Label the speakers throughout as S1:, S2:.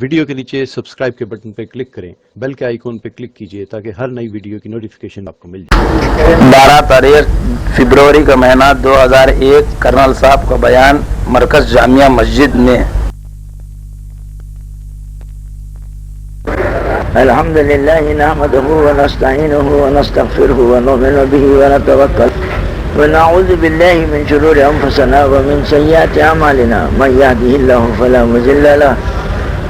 S1: ویڈیو کے نیچے سبسکرائب کے بٹن پہ کلک کریں، بیل کے آئیکن پہ کلک کیجئے تاکہ ہر نئی ویڈیو کی نوٹیفیکیشن آپ کو مل جائے۔
S2: 12 تاریخ فروری کا مہینہ 2001 کرنل صاحب کا بیان مرکز جامعہ مسجد میں۔
S3: الحمد للہ نحمدہ ونستعینہ ونستغفرہ ونؤمن بہ ونتوکل ونعوذ باللہ من شرور انفسنا ومن سیئات اعمالنا من یهده اللہ فلا مضل له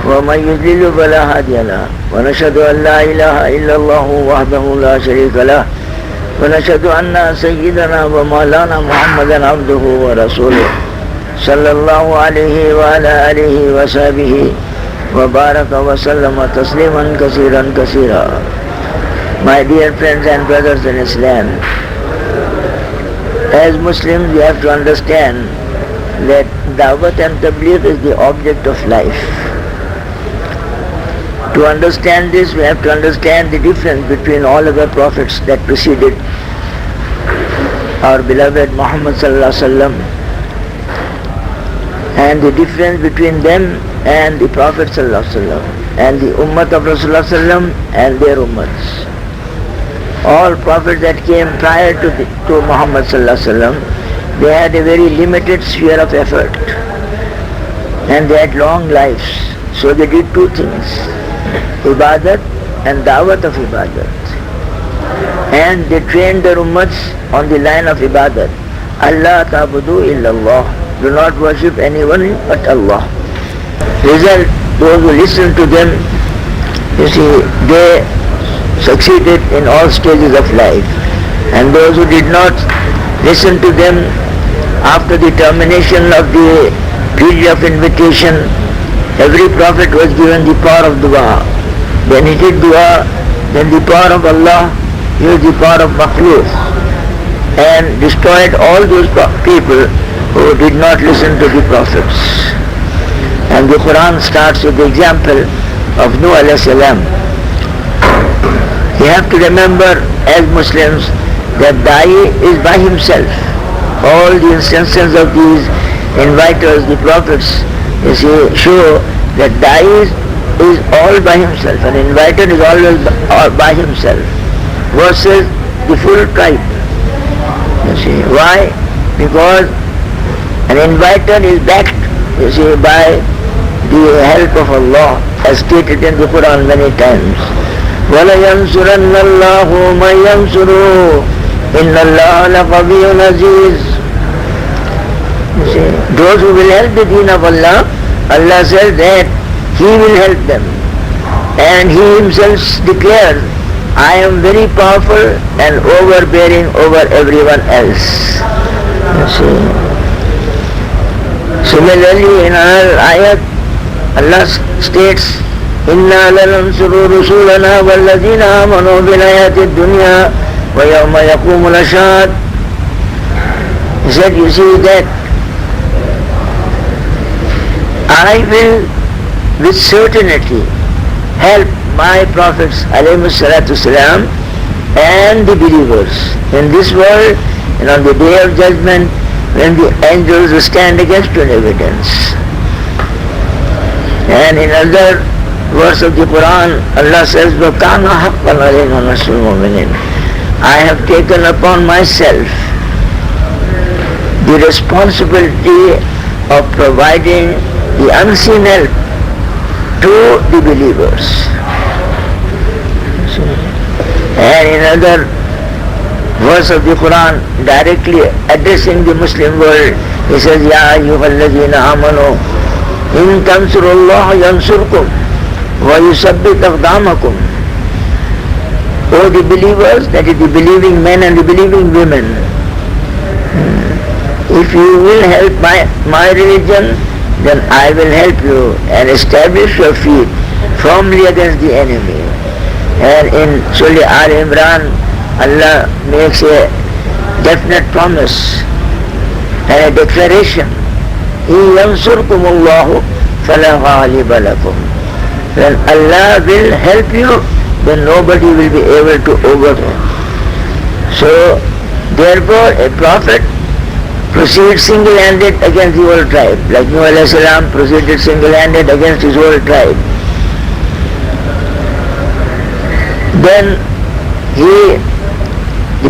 S3: ومن یضلل فلا هادی له ونشهد ان لا الہ الا اللہ وحدہ لا شریک له ونشهد ان سیدنا ومولانا محمدا عبدہ ورسولہ صلی اللہ علیہ وعلی آلہ وصحبہ وبارک وسلم تسلیما کثیرا کثیرا۔ My dear friends and brothers in Islam, as Muslims we have to understand that Dawat and Tabligh is the object of life. To understand this we have to understand the difference between all other prophets that preceded our beloved Muhammad sallallahu alaihi wasallam, and the difference between them and the Prophet sallallahu alaihi wasallam and the Ummah of Rasulullah sallallahu alaihi wasallam and their ummahs. All prophets that came prior to Muhammad sallallahu alaihi wasallam, they had a very limited sphere of effort and they had long lives. So they did two things, ibadat and dawat of ibadat, and they trained their ummahs on the line of ibadat. Allah ta'budu illallah, do not worship anyone but Allah. Result, those who listened to them, you see, they succeeded in all stages of life, and those who did not listen to them, after the termination of the period of invitation, every prophet was given the power of dua. When he did dua, then the power of Allah used the power of makhluk and destroyed all those people who did not listen to the prophets. And the Quran starts with the example of Nuh alayhi salam. You have to remember as Muslims that Da'i is by himself. All the instances of these inviters, the prophets, you see, show that Da'i is all by himself. An inviter is always by himself versus the full tribe. You see, why? Because an inviter is backed, you see, by the help of Allah, as stated in the Quran many times. وَلَيَنْصُرَنَّ اللَّهُ مَنْ يَنْصُرُهُ إِنَّ اللَّهَ لَقَوِيٌّ عَزِيزٌ. You see, those who will help the deen of Allah, Allah says that He will help them. And He Himself declares, I am very powerful and overbearing over everyone else. You see. Similarly, in another ayat, Allah states, إِنَّا لَنَنْصُرُ رُسُولَنَا وَالَّذِينَ آمَنُوا بِالْحَيَاةِ الدُّنْيَا وَيَوْمَ يَقُومُ الْأَشْهَادُ. He said, you see that I will with certainty help my prophets alayhi salatu salam and the believers in this world and on the day of judgment when the angels will stand against an evidence. And in another verse of the Quran, Allah says, وَكَانَ حَقًّا عَلَيْنَا نَصْرُ الْمُؤْمِنِينَ. I have taken upon myself the responsibility of providing the unseen help to the believers. And in another verse of the Quran, directly addressing the Muslim world, he says, Ya ayyuhalladhina amanu in tansurullaha yansurkum wa yusabbit aqdamakum. O the believers, that is the believing men and the believing women, if you will help my religion, then I will help you and establish your feet firmly against the enemy. And in Surah Al-Imran, Allah makes a definite promise and a declaration. إِن يَنْصُرْكُمُ اللَّهُ فَلَا غَالِبَ لَكُمْ. When Allah will help you, then nobody will be able to overcome. So, therefore, a prophet proceeds single-handed against the whole tribe, like Nuh alayhi salam proceeded single-handed against his whole tribe. Then the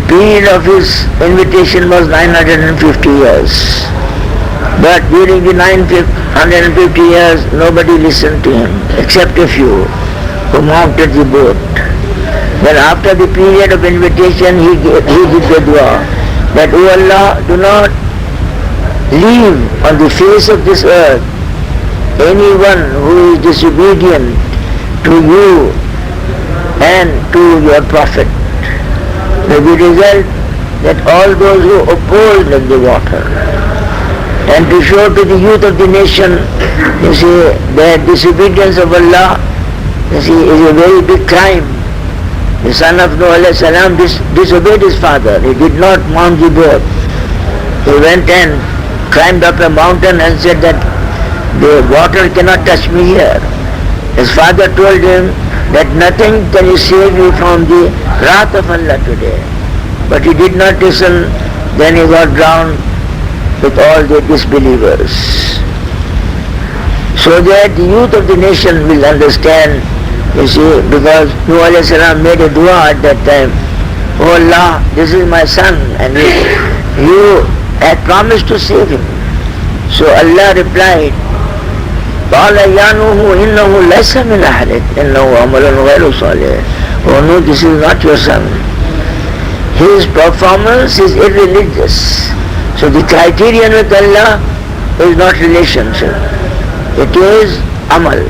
S3: period of his invitation was 950 years. But during the 950 years, nobody listened to him except a few who mounted the boat. Then after the period of invitation, he did the dua that, O Allah, do not leave on the face of this earth anyone who is disobedient to you and to your Prophet. The result that all those who oppose in the water. And to show to the youth of the nation, you see, that disobedience of Allah, you see, is a very big crime. The son of Nuh alayhi salam disobeyed his father. He did not mount the boat. He went and climbed up a mountain and said that the water cannot touch me here. His father told him that nothing can save you from the wrath of Allah today. But he did not listen. Then he got drowned with all the disbelievers. So that the youth of the nation will understand, you see, because Nuh alayhi salam made a dua at that time, O Allah, this is my son and you had promised to save him. So Allah replied, قال يا نوح إنه ليس من أهلك إنه عمل غير صالح. Oh no, this is not your son. His performance is irreligious. So the criterion with Allah is not relationship. It is amal.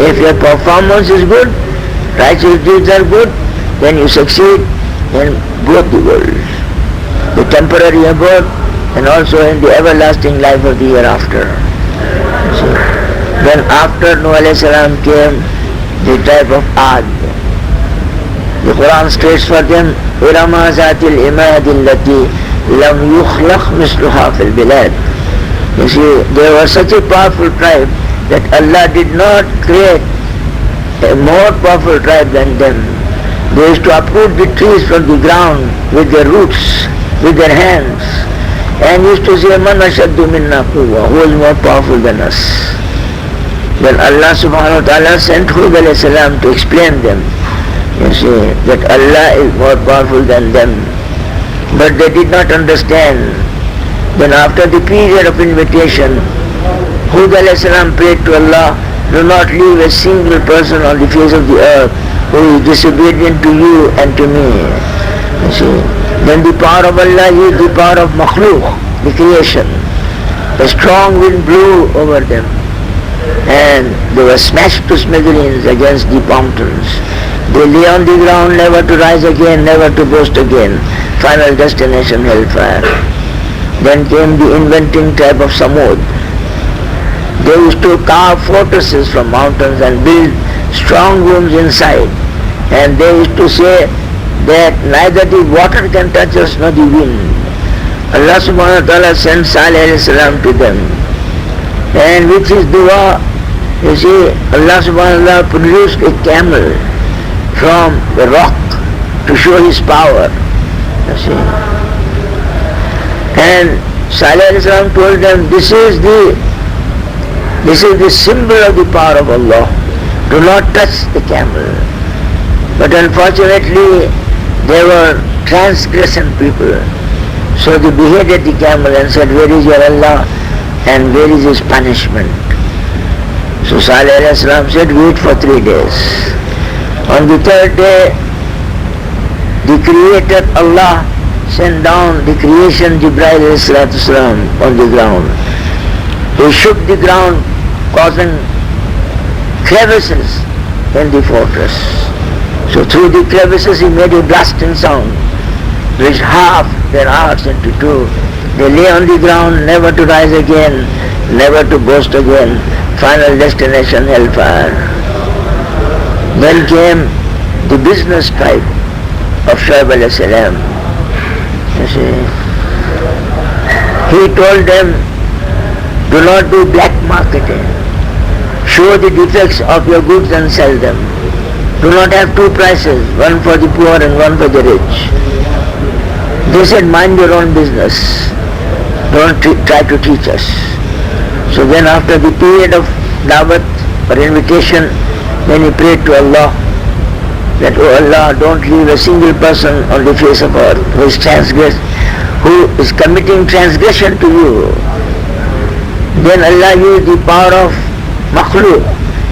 S3: If your performance is good, righteous deeds are good, then you succeed in both the worlds. The temporary abode and also in the everlasting life of the hereafter. So, then after Nuh alayhi salam came the tribe of Ad. The Quran states for them, إِرَمَ ذَاتِ الْإِمَادِ الَّتِي لَمْ يُخْلَقْ مِثْلُهَا فِي الْبِلَادِ. You see, they were such a powerful tribe that Allah did not create a more powerful tribe than them. They used to uproot the trees from the ground with their roots, with their hands, and used to say, مَنْ أَشَدُّ مِنَّا قُوَّةً, who is more powerful than us. Then Allah subhanahu wa ta'ala sent Hud alayhi salam to explain them. You see, that Allah is more powerful than them. But they did not understand. Then after the period of invitation, Hud alayhi salam prayed to Allah, do not leave a single person on the face of the earth who is disobedient to you and to me. You see, then the power of Allah is the power of makhluk, the creation. A strong wind blew over them and they were smashed to smithereens against the mountains. They lay on the ground, never to rise again, never to boast again. Final destination, hellfire. Then came the inventing tribe of Samud. They used to carve fortresses from mountains and build strong rooms inside. And they used to say that neither the water can touch us nor the wind. Allah subhanahu wa ta'ala sent Salih alayhi salam to them. And with his dua, you see, Allah subhanahu wa ta'ala produced a camel from the rock to show his power. You see. And Salih alayhi salam told them, this is the symbol of the power of Allah. Do not touch the camel. But unfortunately, they were transgressing people. So they beheaded the camel and said, where is your Allah and where is his punishment? So Salih alayhi salam said, wait for 3 days. On the 3rd day, the Creator Allah sent down the creation Jibreel alayhi salatu salam on the ground. He shook the ground, causing crevices in the fortress. So through the crevices he made a blasting sound, which half their hearts into two. They lay on the ground, never to rise again, never to boast again. Final destination, hellfire. Then came the business tribe of Shuaib alayhi salam. You see, he told them, do not do black marketing. Show the defects of your goods and sell them. Do not have 2 prices, one for the poor and one for the rich. They said, mind your own business. Don't try to teach us. So then after the period of da'wat or invitation, then he prayed to Allah that, oh Allah, don't leave a single person on the face of earth who is committing transgression to you. Then Allah used the power of makhluk.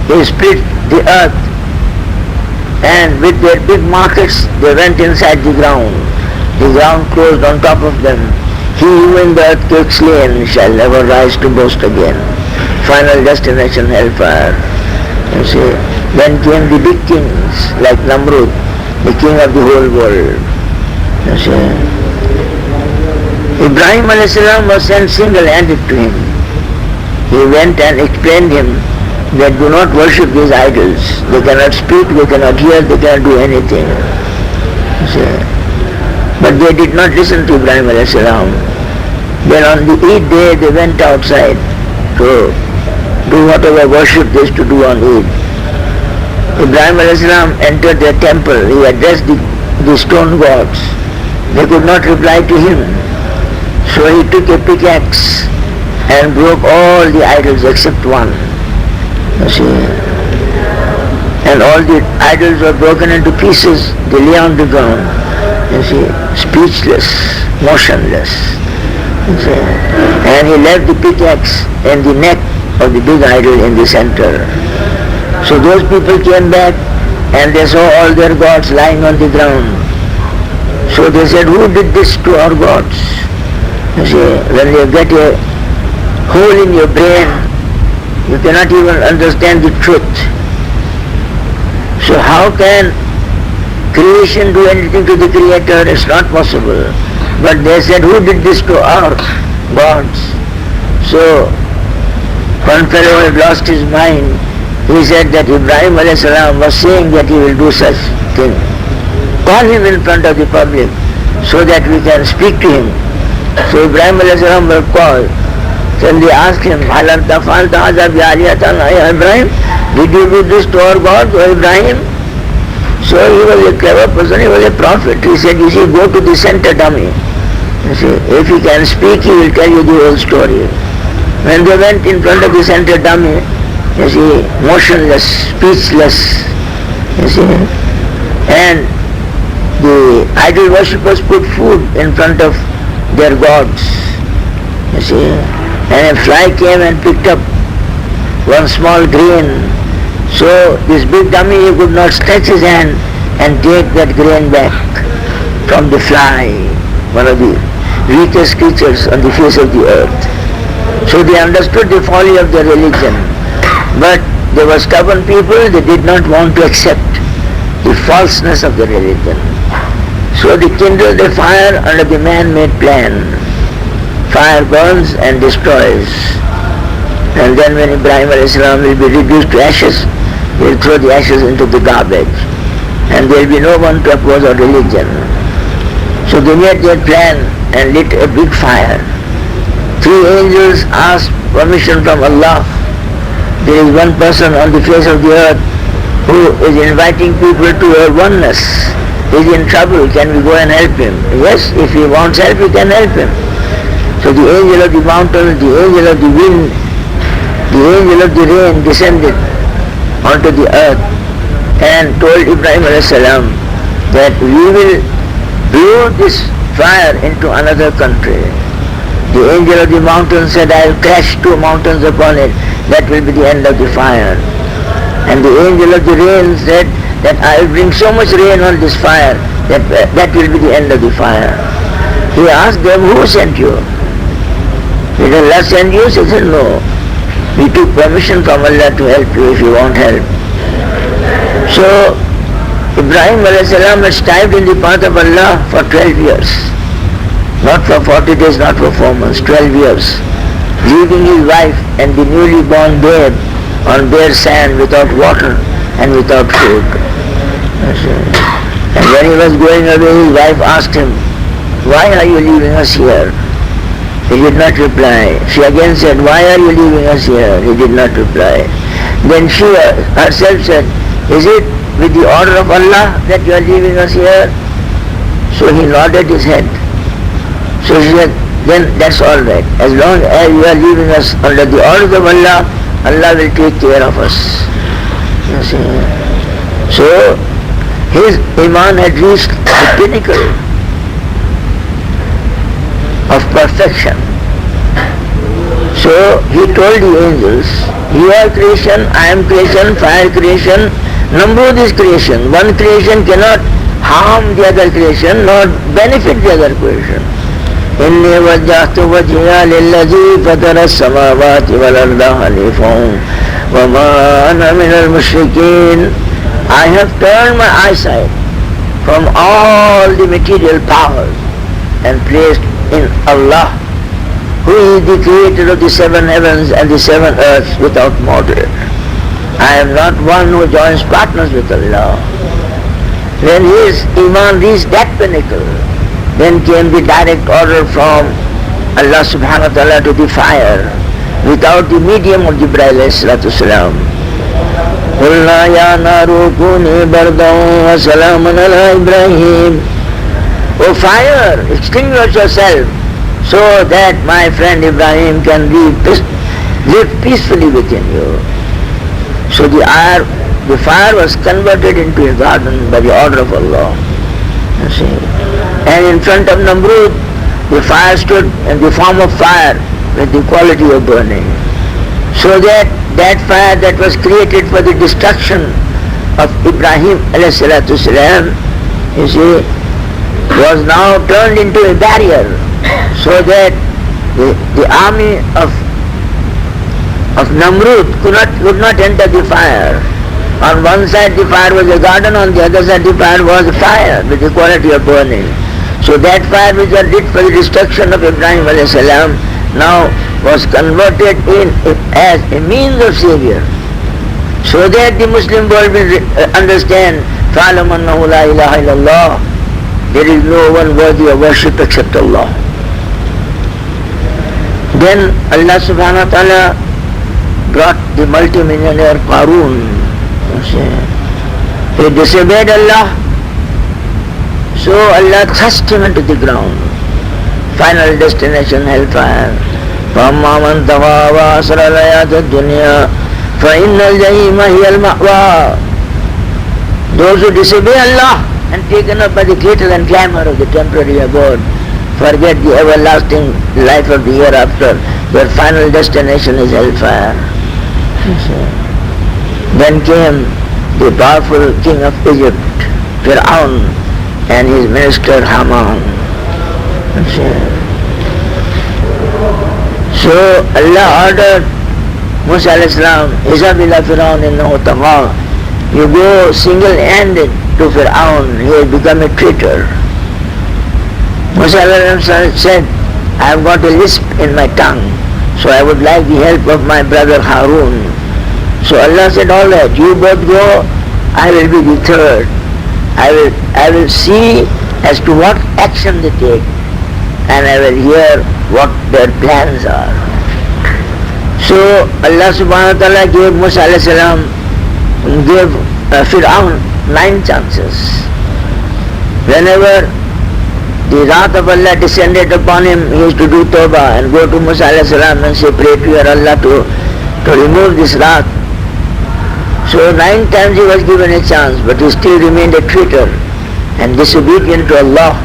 S3: He split the earth, and with their big markets they went inside the ground. The ground closed on top of them. He who in the earthquake slain shall never rise to boast again. Final destination hellfire. You see. Then came the big kings like Namrud, the king of the whole world. You see. Ibrahim a.s. was sent single-handed to him. He went and explained him that do not worship these idols. They cannot speak, they cannot hear, they cannot do anything. You see. But they did not listen to Ibrahim a.s. Then on the Eid day they went outside to do whatever worship they used to do on Eid. Ibrahim a.s. entered their temple. He addressed the stone gods. They could not reply to him. So he took a pickaxe and broke all the idols except one. You see. And all the idols were broken into pieces. They lay on the ground. You see, speechless, motionless. You see. And he left the pickaxe in the neck of the big idol in the center. So those people came back and they saw all their gods lying on the ground. So they said, who did this to our gods? You see, when you get a hole in your brain, you cannot even understand the truth. So how can creation do anything to the Creator? It's not possible. But they said, who did this to our gods? So one fellow had lost his mind. He said that Ibrahim a.s. was saying that he will do such thing. Call him in front of the public so that we can speak to him. So Ibrahim a.s. was called. Then they asked him, Ibrahim, did you do this to our God, O Ibrahim? So he was a clever person, he was a prophet. He said, you see, go to the center dummy. You see, if he can speak, he will tell you the whole story. When they went in front of the center dummy, you see, motionless, speechless, you see, and the idol worshippers put food in front of their gods, you see, and a fly came and picked up one small grain. So this big dummy, he could not stretch his hand and take that grain back from the fly, one of the weakest creatures on the face of the earth. So they understood the folly of their religion. But they were stubborn people, they did not want to accept the falseness of the religion. So they kindled a fire under the man-made plan. Fire burns and destroys. And then when Ibrahim a.s. will be reduced to ashes, they will throw the ashes into the garbage. And there will be no one to oppose our religion. So they made their plan and lit a big fire. 3 angels asked permission from Allah. There is one person on the face of the earth who is inviting people to your oneness. He is in trouble, can we go and help him? Yes, if he wants help, we can help him. So the angel of the mountain, the angel of the wind, the angel of the rain descended onto the earth and told Ibrahim a.s. that we will blow this fire into another country. The angel of the mountain said, I will crash 2 mountains upon it. That will be the end of the fire. And the angel of the rain said that I will bring so much rain on this fire that will be the end of the fire. He asked them, who sent you? Did Allah send you? He said, no. We took permission from Allah to help you if you want help. So Ibrahim a.s. had strived in the path of Allah for 12 years. Not for 40 days, not for 4 months, 12 years. Leaving his wife and the newly born babe on bare sand without water and without food. And when he was going away, his wife asked him, why are you leaving us here? He did not reply. She again said, why are you leaving us here? He did not reply. Then she herself said, is it with the order of Allah that you are leaving us here? So he nodded his head. So she said, then that's all right. As long as you are leaving us under the orders of Allah, Allah will take care of us. You see. So his iman had reached the pinnacle of perfection. So he told the angels, you are creation, I am creation, fire creation, Namrud is creation. One creation cannot harm the other creation nor benefit the other creation. إِنِّي وَجَّهْتُ وَجْهِيَ لِلَّذِي فَطَرَ السَّمَاوَاتِ وَالْأَرْضَ حَنِيفًا وَمَا أَنَا مِنَ الْمُشْرِكِينَ. I have turned my eyesight from all the material powers and placed in Allah, who is the creator of the 7 heavens and the 7 earths without mortal. I am not one who joins partners with Allah. When his iman reached that pinnacle, then came the direct order from Allah subhanahu wa ta'ala to the fire without the medium of Jibreel alayhi salatu salam. قُلْنَا يَا نَارُ كُونِي بَرْدًا وَسَلَامًا عَلَى إِبْرَاهِيمَ. O fire, extinguish yourself so that my friend Ibrahim can live peacefully within you. So the fire was converted into a garden by the order of Allah. You see. And in front of Namrud, the fire stood in the form of fire with the quality of burning. So that fire that was created for the destruction of Ibrahim alayhi salatu salam, you see, was now turned into a barrier, so that the army of Namrud could not enter the fire. On one side the fire was a garden, on the other side the fire was a fire with the quality of burning. So that fire which was lit for the destruction of Ibrahim alayhi salam now was converted as a means of savior, so that the Muslim world will understand, فَعْلَمْ أَنَّهُ لَا إِلَهَ إِلَّا اللَّهِ, there is no one worthy of worship except Allah. Then Allah subhanahu wa ta'ala brought the multimillionaire Qarun. He disobeyed Allah, so Allah thrust him into the ground. Final destination, hellfire. فَأَمَّا مَنْ طَغَىٰ وَآثَرَ الْحَيَاةَ الدُّنْيَا فَإِنَّ الْجَحِيمَ هِيَ الْمَأْوَىٰ. Those who disobey Allah and taken up by the glitter and glamour of the temporary abode forget the everlasting life of the hereafter. Their final destination is hellfire. Then came the powerful king of Egypt, Fir'aun, and his minister Haman. So Allah ordered Musa alayhi salam, Izhab ila Fir'aun innahu tagha. You go single-handed to Fir'aun, he has become a traitor. Musa alayhi salam said, I have got a lisp in my tongue, so I would like the help of my brother Harun. So Allah said, all right, you both go, I will be the third. I will see as to what action they take, and I will hear what their plans are. So Allah subhanahu wa ta'ala gave Musa alayhi salam, gave Fir'aun 9 chances. Whenever the wrath of Allah descended upon him, he used to do tawbah and go to Musa alayhi salam and say, pray to your Allah to remove this wrath. So 9 times he was given a chance, but he still remained a traitor and disobedient to Allah.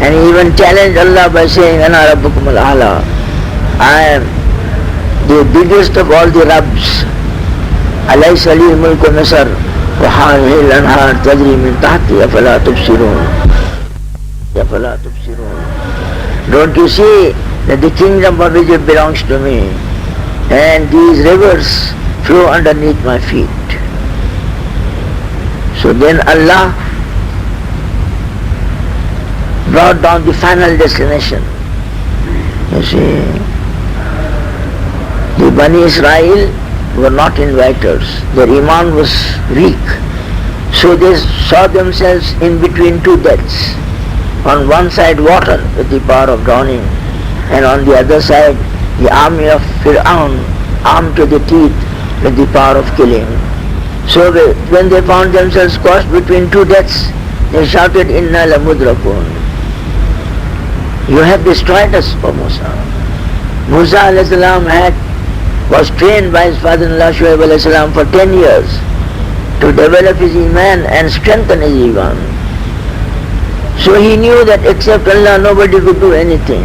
S3: And he even challenged Allah by saying, Ana Rabbukum al-A'la, I am the biggest of all the Rabbs. Alaysa li mulku Misr wa hadhihi al-anhar tajri min tahti afala tubsirun. Afala tubsirun. Don't you see that the kingdom of Egypt belongs to me, and these rivers flow underneath my feet. So then Allah brought down the final destination. You see, the Bani Israel were not inviters. Their iman was weak. So they saw themselves in between 2 deaths. On one side water with the power of drowning, and on the other side the army of Fir'aun armed to the teeth with the power of killing. So when they found themselves caught between 2 deaths, they shouted, Inna la mudrakun. You have destroyed us, O Musa. Musa alayhi salam was trained by his father-in-law Shuaib alayhi salam for 10 years to to develop his iman and strengthen his iman. So he knew that except Allah nobody could do anything.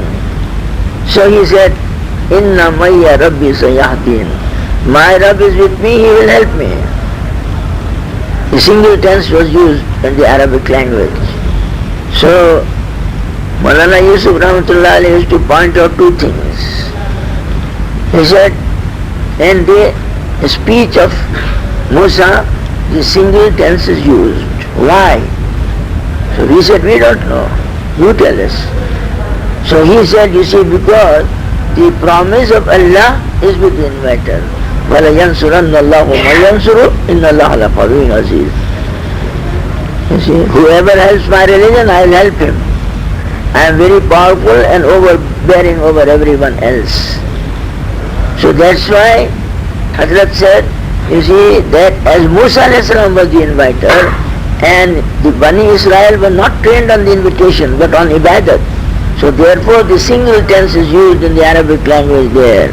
S3: So he said, Inna Maya Rabbi Sayahdin. My Rabb is with me, he will help me. The single tense was used in the Arabic language. So Maulana Yusuf Rahmatullah Alayhi used to point out two things. He said, in the speech of Musa, the single tense is used. Why? So we said, we don't know. You tell us. So he said, you see, because the promise of Allah is with the inviter. وَلَيَنْصُرَنَّ اللَّهُ مَنْ يَنْصُرُ إِنَّ اللَّهَ لَقَوِيٌّ عَزِيزٌ. You see, whoever helps my religion, I will help him. I am very powerful and overbearing over everyone else. So that's why Hazrat said, you see, that as Musa a.s. was the inviter, and the Bani Israel were not trained on the invitation but on ibadat. So therefore the single tense is used in the Arabic language there.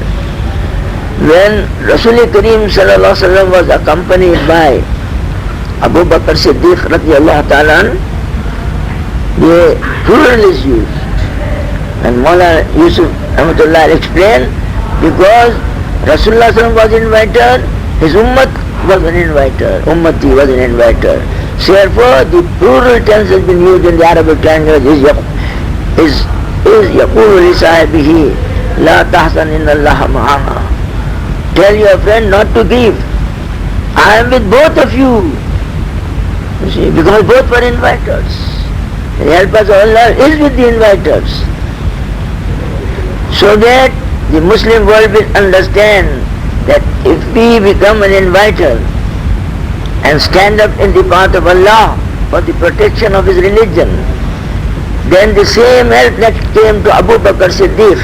S3: When Rasul Kareem sallallahu alaihi wasallam was accompanied by Abu Bakr Siddiq radiyallahu ta'ala, the plural is used. And Mawlana Yusuf Rahmatullah explained, because Rasulullah sallallahu was invited, his ummat was an inviter, ummati was an inviter. So therefore the plural tense has been used in the Arabic language is yaqulu li sahibihi la tahzan inna allaha ma'ana. Tell your friend not to grieve. I am with both of you. You see, because both were inviters. The help of Allah is with the inviters. So that the Muslim world will understand that if we become an inviter and stand up in the path of Allah for the protection of His religion, then the same help that came to Abu Bakr Siddiq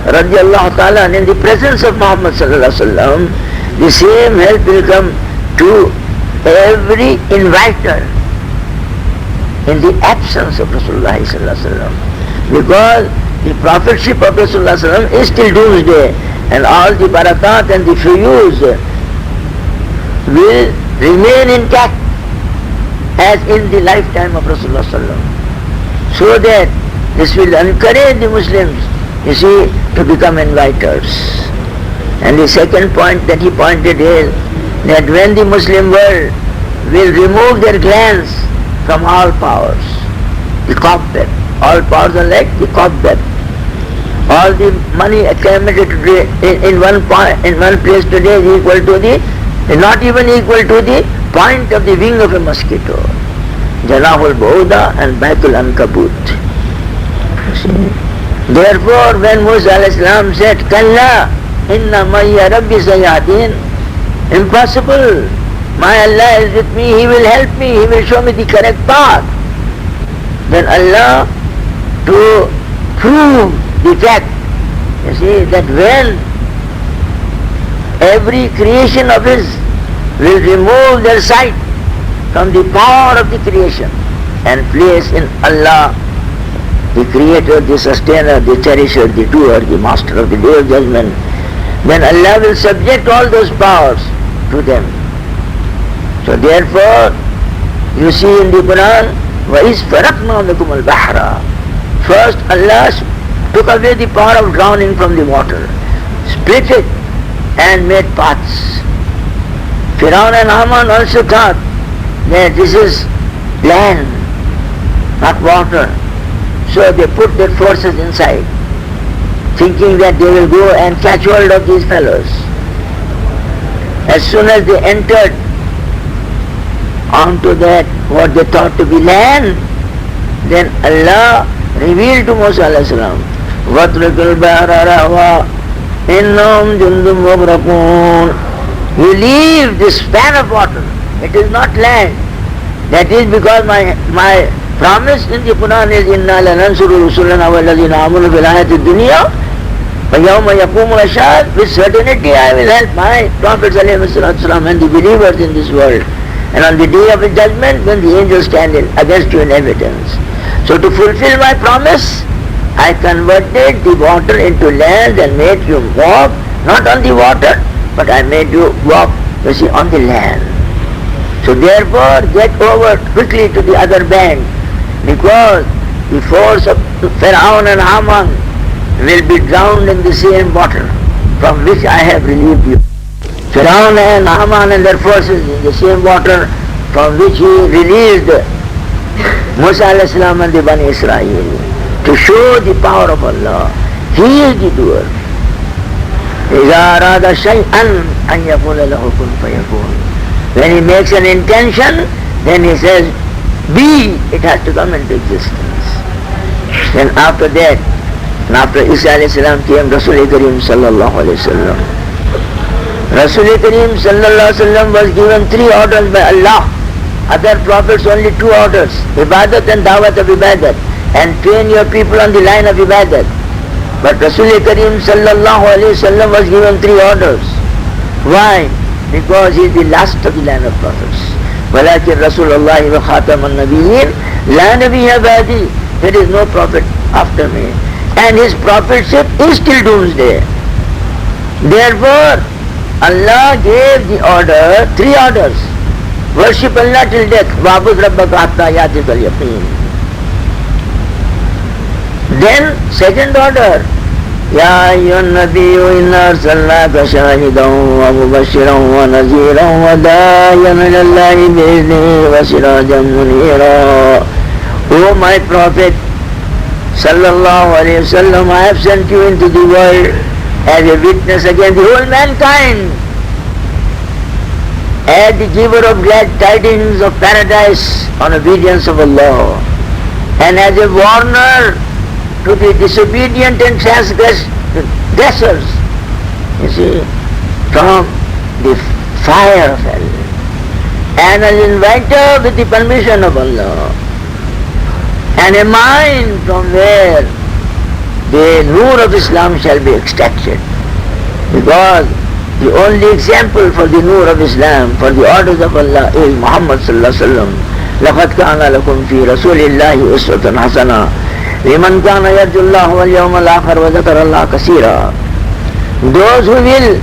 S3: radiyallahu ta'ala in the presence of Muhammad sallallahu alaihi wasallam, the same help will come to every inviter in the absence of Rasulullah sallallahu alaihi wasallam. Because the prophetship of Rasulullah sallallahu alaihi wasallam is till doomsday, and all the barakat and the fuyuz will remain intact as in the lifetime of Rasulullah sallallahu alaihi wasallam. So that this will encourage the Muslims, you see, to become inviters. And the second point that he pointed is that when the Muslim world will remove their glance from all powers, the cobweb, all powers are like the cobweb. All the money accumulated today in one place today is equal to not even equal to the point of the wing of a mosquito. Janahul Bauda and Baitul Ankabut. Therefore, when Musa alayhi salam said, Kalla, inna maya Rabbi sayahdin, impossible. My Allah is with me, He will help me, He will show me the correct path. Then Allah, to prove the fact, you see, that when every creation of His will remove their sight from the power of the creation and place in Allah, the Creator, the Sustainer, the Cherisher, the Doer, the Master of the Day of Judgment, then Allah will subject all those powers to them. So therefore, you see in the Quran, وَإِذْ فَرَقْنَا لَكُمُ الْبَحْرَ. First Allah took away the power of drowning from the water, split it and made paths. Firaun and Haman also thought that this is land, not water. So they put their forces inside, thinking that they will go and catch hold of these fellows. As soon as they entered onto that, what they thought to be land, then Allah revealed to Musa alayhi salam, وَاتْرُكِ الْبَحْرَ رَهْوًا إِنَّهُمْ جُنْدٌ مُغْرَقُونَ. You leave this span of water, it is not land. That is because my promise in the Quran is إِنَّا لَنَنْصُرُ رُسُلَنَا وَالَّذِينَ آمَنُوا فِي الْحَيَاةِ الدُّنْيَا وَيَوْمَ يَقُومُ الْأَشْهَادُ. With certainty I will help my prophets ﷺ and the believers in this world. And on the day of the judgment, when the angels stand against you in evidence. So to fulfill my promise, I converted the water into land and made you walk, not on the water, but I made you walk, you see, on the land. So therefore get over quickly to the other bank, because the force of Pharaoh and Haman will be drowned in the same water from which I have relieved you. Pharaoh and Haman and their forces in the same water from which he released Musa alayhi salam and the Bani Israel, to show the power of Allah. He is the doer. إِذَا أَرَادَ شَيْئًا أَنْ يَقُولَ لَهُ كُنْ فَيَكُونُ. When he makes an intention, then he says, be, it has to come into existence. Then after that, and after Isa alayhi salam came Rasul Kareem sallallahu alayhi wasallam. Rasul Kareem sallallahu alayhi wasallam was given 3 orders by Allah. Other prophets only 2 orders, ibadat and dawat of ibadat, and train your people on the line of ibadat. But Rasul Kareem sallallahu alayhi wasallam was given 3 orders. Why? Because he is the last of the line of prophets. وَلَكِنْ رَسُولَ اللَّهِ وَخَاتَمَ النَّبِيِّينَ لَا نَبِيَّ بَعْدِي. There is no prophet after me. And his prophetship is till doomsday. Therefore, Allah gave the order, 3 orders. Worship Allah till death. وَعْبُدْ رَبَّكَ حَتَّى يَأْتِيَكَ الْيَقِينُ. Then, second order, يَا أَيُّهَا النَّبِيُّ إِنَّا أَرْسَلْنَاكَ شَاهِدًا وَمُبَشِّرًا وَنَذِيرًا وَدَاعِيًا إِلَى اللَّهِ بِإِذْنِهِ وَسِرَاجًا مُنِيرًا. O my Prophet sallallahu alayhi wasallam, I have sent you into the world as a witness against the whole mankind, as the giver of glad tidings of paradise on obedience of Allah, and as a warner to the disobedient and transgressors, you see, from the fire of hell, and an inviter with the permission of Allah, and a mind from where the Noor of Islam shall be extracted. Because the only example for the Noor of Islam, for the orders of Allah, is Muhammad sallallahu alaihi wasallam. لَقَدْ كَانَ لَكُمْ فِي رَسُولِ اللَّهِ أُسْوَةٌ حَسَنَةٌ لِمَنْ كَانَ يَرْجُو اللَّهَ وَالْيَوْمَ الْآخِرَ وَذَكَرَ اللَّهَ كَثِيرًا. Those who will,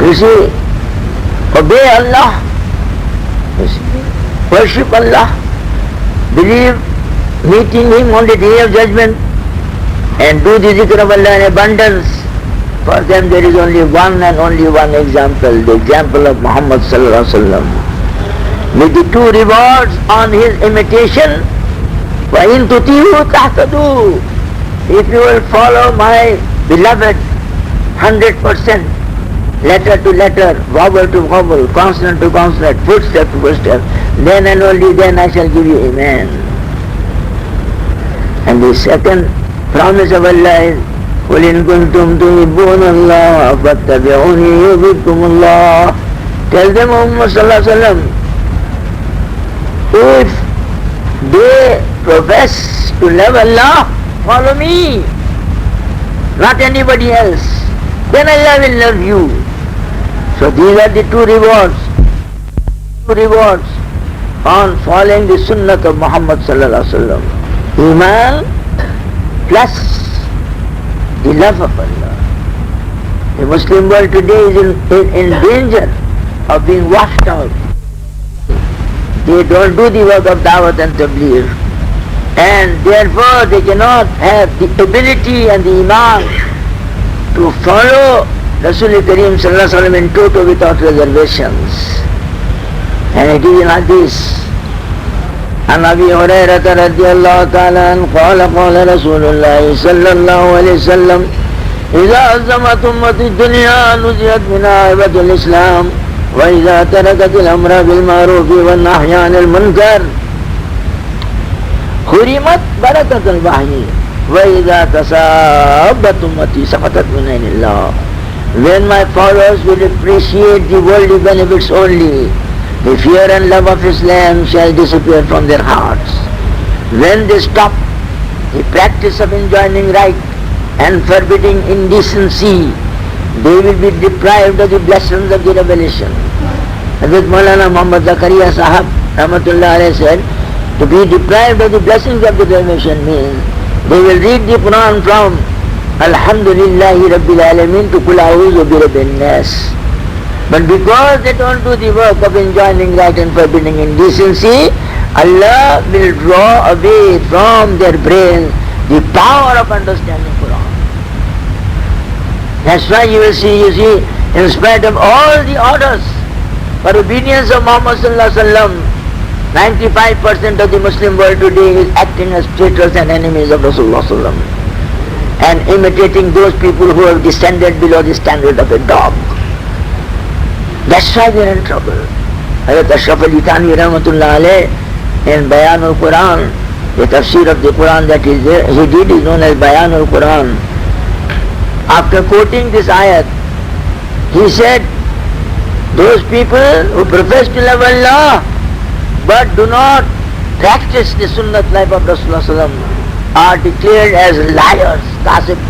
S3: you see, obey Allah, you see, worship Allah, believe, meeting Him on the day of judgment, and do the zikr of Allah in abundance, for them there is only one and only one example, the example of Muhammad sallallahu alaihi wasallam, with the 2 rewards on his imitation. وَإِن تُطِيعُوا تَهْتَدُوا. If you will follow my beloved 100%, letter to letter, vowel to vowel, consonant to consonant, footstep to footstep, then and only then I shall give you Iman. And the second promise of Allah is, قُلْ إِن كُنْتُمْ تُحِبُّونَ اللَّهَ فَاتَّبِعُونِي يُحْبِبْكُمُ اللَّهُ. Tell them, Muhammad sallallahu alaihi wasallam, if they profess to love Allah, follow me, not anybody else, then Allah will love you. So these are the 2 rewards. 2 rewards on following the sunnah of Muhammad sallallahu alaihi wasallam. Iman plus the love of Allah. The Muslim world today is in danger of being washed out. They don't do the work of dawat and tabligh, and therefore they cannot have the ability and the iman to follow Rasul Kareem sallallahu alaihi wasallam in toto without reservations. And it is in hadith, عن أبي هريرة رضي الله تعالى عنه قال قال رسول الله صلى الله عليه وسلم إذا عظمت أمة الدنيا نزعت منها هيبة الإسلام وإذا تركت الأمر بالمعروف والنهي عن المنكر حرمت بركة الوحي وإذا تسابت أمتي سقطت من عين الله. When my followers will appreciate the worldly benefits only, the fear and love of Islam shall disappear from their hearts. When they stop the practice of enjoining right and forbidding indecency, they will be deprived of the blessings of the revelation. Hazrat Maulana Muhammad Zakaria Sahab Rahmatullah Alayhi said, to be deprived of the blessings of the revelation means they will read the Quran from Alhamdulillahi Rabbil Alameen to Kul A'udhu bi Rabbin Nas. But because they don't do the work of enjoining right and forbidding indecency, Allah will draw away from their brain the power of understanding Quran. That's why you see, in spite of all the orders for obedience of Muhammad sallallahu alaihi wasallam, 95% of the Muslim world today is acting as traitors and enemies of Rasulullah sallallahu alaihi wasallam and imitating those people who have descended below the standard of a dog. That's why they are in trouble. Hazrat Ashraf Ali Thani rahmatullah alayh in Bayan al-Quran, the tafsir of the Quran that is there, he did is known as Bayan al-Quran. After quoting this ayat, he said, those people who profess to love Allah but do not practice the sunnat life of Rasulullah sallallahu alaihi wasallam are declared as liars, kasib.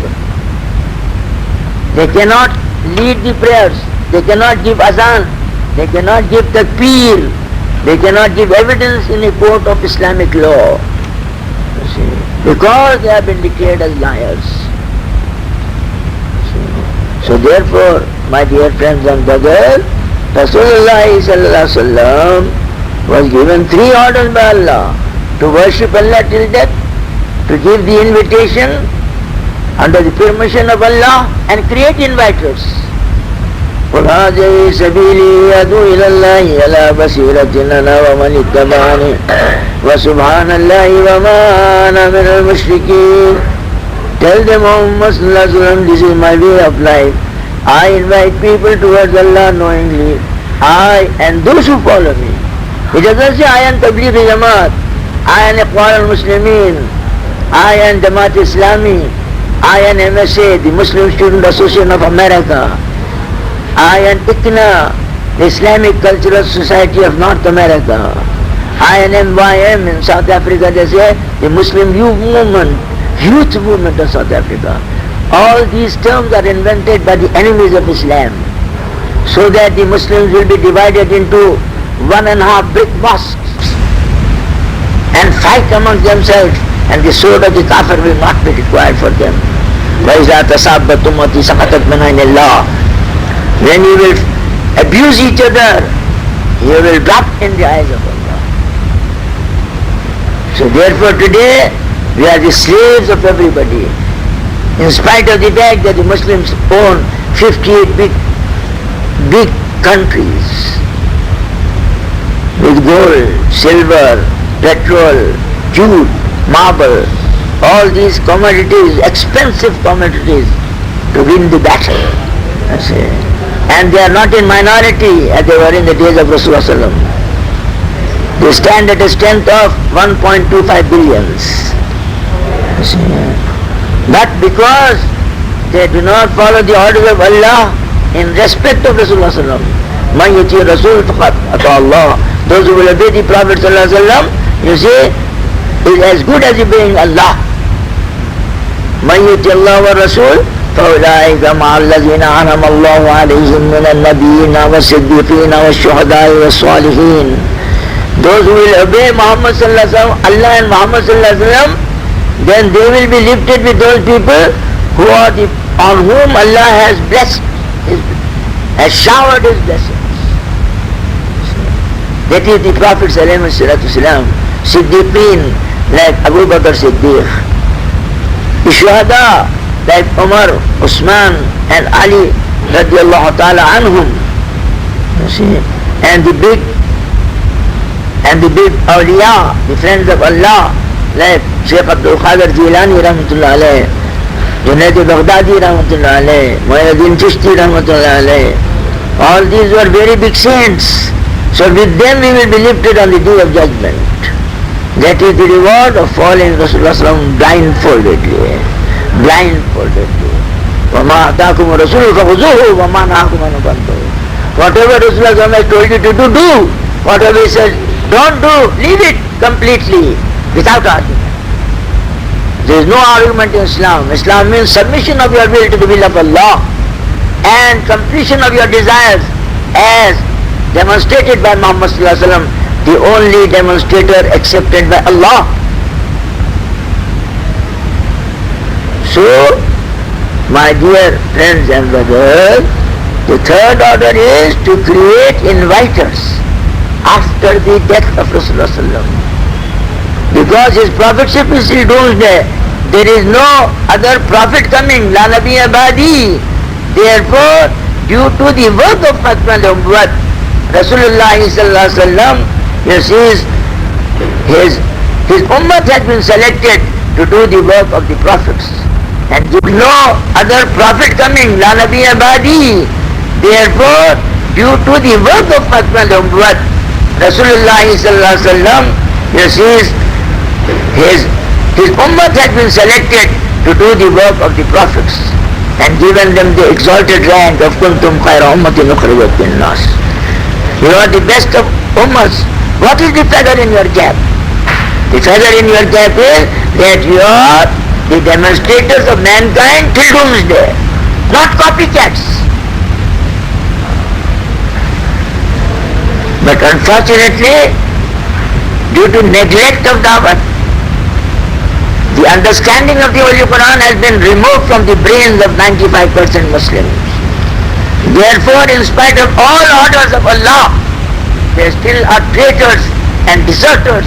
S3: They cannot lead the prayers, they cannot give azan, they cannot give takbir, they cannot give evidence in a court of Islamic law. You see, because they have been declared as liars. So therefore, my dear friends and brothers, Rasulullah sallallahu alaihi wasallam was given 3 orders by Allah: to worship Allah till death, to give the invitation under the permission of Allah, and create inviters. قُلْ هَٰذِهِ سَبِيلِي أَدْعُو إِلَى اللَّهِ عَلَىٰ بَصِيرَةٍ أَنَا وَمَنِ اتَّبَعَنِي وَسُبْحَانَ اللَّهِ وَمَا أَنَا مِنَ الْمُشْرِكِينَ. Tell them, Muhammad sallallahu alaihi wasallam, this is my way of life. I invite people towards Allah knowingly, I and those who follow me. It doesn't say I am Tabligh Jamaat, I am Ikhwan al-Muslimin, I am Jamaat Islami, I am MSA, the Muslim Student Association of America, I am ICNA, the Islamic Cultural Society of North America, I am MYM in South Africa, they say, the Muslim Youth Movement of South Africa. All these terms are invented by the enemies of Islam, so that the Muslims will be divided into 1.5 brick mosques and fight amongst themselves, and the sword of the kafir will not be required for them. وَإِذَا تَصَابَّتْ أُمَّتِي سَقَطَتْ مِنْ عَيْنِ اللَّهِ. When you will abuse each other, you will drop in the eyes of Allah. So therefore today, we are the slaves of everybody. In spite of the fact that the Muslims own 58 big countries with gold, silver, petrol, jute, marble, all these commodities, expensive commodities, to win the battle. And they are not in minority as they were in the days of Rasulullah sallallahu alaihi wasallam. They stand at a strength of 1.25 billions. But because they do not follow the orders of Allah in respect of Rasulullah sallallahu alaihi wasallam, man yuti Rasul faqad ata Allah. Those who will obey the Prophet sallallahu alaihi wasallam, you see, is as good as obeying Allah. Man yuti Allah wa Rasul فَأُولَٰئِكَ مَعَ الَّذِينَ أَنْعَمَ اللَّهُ عَلَيْهِمْ مِنَ النَّبِيِّينَ وَالصِّدِّيقِينَ وَالشُّهَدَاءِ وَالصَّالِحِينَ. Those who will obey Muhammad sallallahu alaihi wasallam, Allah and Muhammad sallallahu alaihi wasallam, then they will be lifted with those people who are on whom Allah has blessed, has showered His blessings. That is the Prophet sallallahu alaihi wasallam, Siddiqeen like Abu Bakr Siddiq, the Shuhada like Umar, Usman and Ali radiallahu ta'ala anhum. You see, and the big awliya, the friends of Allah, like Shaykh Abdul Qadir Jilani rahmatullah alayh, Junaid Baghdadi rahmatullah alayh, Muhyiddin Chishti rahmatullah alayh. All these were very big saints. So with them we will be lifted on the day of judgment. That is the reward of following Rasulullah sallallahu blindfoldedly. وَمَا أَتَاكُمُ الرَّسُولُ فَخُذُوهُ وَمَا نَهَاكُمْ عَنْهُ فَانْتَهُوا. Whatever Rasulullah has told you to do. Whatever he says don't do, leave it completely without argument. There is no argument in Islam. Islam means submission of your will to the will of Allah and completion of your desires as demonstrated by Muhammad sallallahu alaihi wasallam, the only demonstrator accepted by Allah. So, my dear friends and brothers, The third order is to create inviters after the death of Rasulullah sallallahu alaihi wasallam. Because his prophetship is till doomsday. There is no other prophet coming. La nabiyya ba'di. Therefore, due to the work of Khatm al-Nubuwwat, Rasulullah sallallahu alaihi wasallam, his ummah has been selected to do the work of the prophets. And there is no other prophet coming. La nabiyya ba'di. Therefore, due to the work of Khatm al-Nubuwwat, Rasulullah sallallahu alaihi wasallam, his ummah has been selected to do the work of the prophets and given them the exalted rank of kuntum khayra ummatin ukhrijat lin-nas. You are the best of ummahs. What is the feather in your cap? The feather in your cap is that you are the demonstrators of mankind till doomsday, not copycats. But unfortunately, due to neglect of da'wah, the understanding of the Holy Quran has been removed from the brains of 95% Muslims. Therefore, in spite of all orders of Allah, there still are traitors and deserters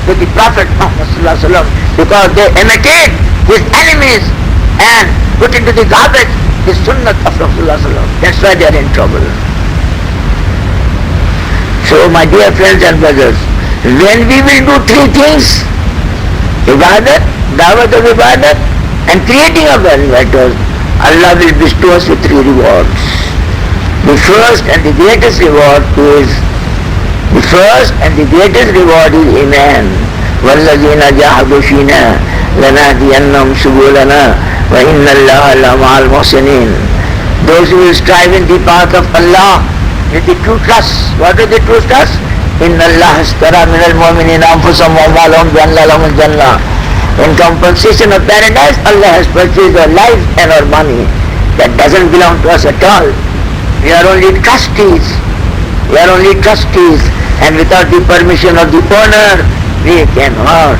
S3: to the Prophet Muhammad sallallahu alaihi wasallam, because they imitate his enemies and put into the garbage the sunnah of Rasulullah sallallahu alaihi wasallam. That's why they are in trouble. So, my dear friends and brothers, when we will do three things, ibadat, da'wat of ibadat, and creating of inviters, Allah will bestow us with three rewards. The first and the greatest reward is Iman. وَالَّذِينَ جَاهَدُوا فِينَا لَنَهْدِيَنَّهُمْ سُبُلَنَا وَإِنَّ اللَّهَ لَمَعَ الْمُحْسِنِينَ. Those who will strive in the path of Allah with the true trust. What is the true trust? إِنَّ اللَّهَ اشْتَرَى مِنَ الْمُؤْمِنِينَ أَنفُسَهُمْ وَأَمْوَالَهُم بِأَنَّ لَهُمُ الْجَنَّةَ. In compensation of paradise, Allah has purchased our life and our money. That doesn't belong to us at all. We are only trustees. And without the permission of the owner, we cannot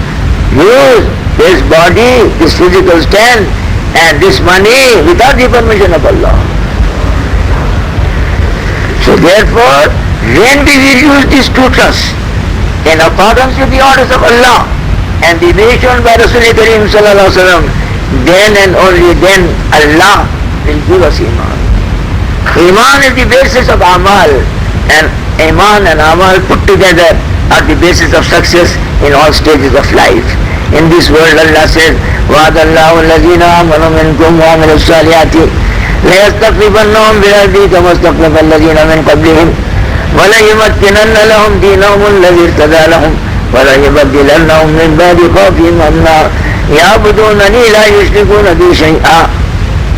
S3: use this body, this physical stand, and this money without the permission of Allah. So therefore, when we will use this true trust in accordance with the orders of Allah and the way shown by Rasulullah Kareem sallallahu alaihi wasallam, then and only then Allah will give us Iman. Iman is the basis of Amal, and Iman and Amal put together are the basis of success in all stages of life. In this world, Allah says, وَعَدَ اللَّهُ الَّذِينَ آمَنُوا مِنْكُمْ وَعَمِلُوا الصَّالِحَاتِ لَيَسْتَخْلِفَنَّهُمْ فِي الْأَرْضِ كَمَا اسْتَخْلَفَ الَّذِينَ مِنْ قَبْلِهِمْ وَلَيُمَكِّنَنَّ لَهُمْ دِينَهُمُ الَّذِي ارْتَضَىٰ لَهُمْ وَلَيُبَدِّلَنَّهُم مِّن بَعْدِ خَوْفِهِمْ أَمْنًا يَعْبُدُونَنِي لَا يُشْرِكُونَ بِي شَيْئًا.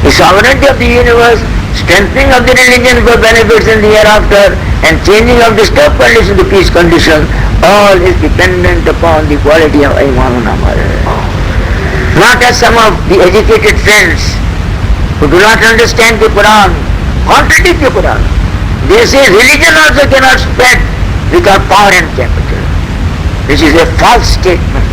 S3: The sovereignty of the universe, strengthening of the religion for benefits in the hereafter, and changing of disturbed condition to peace condition, all is dependent upon the quality of Iman and Amal. Not as some of the educated friends who do not understand the Quran contradict the Quran. They say religion also cannot spread without power and capital, which is a false statement.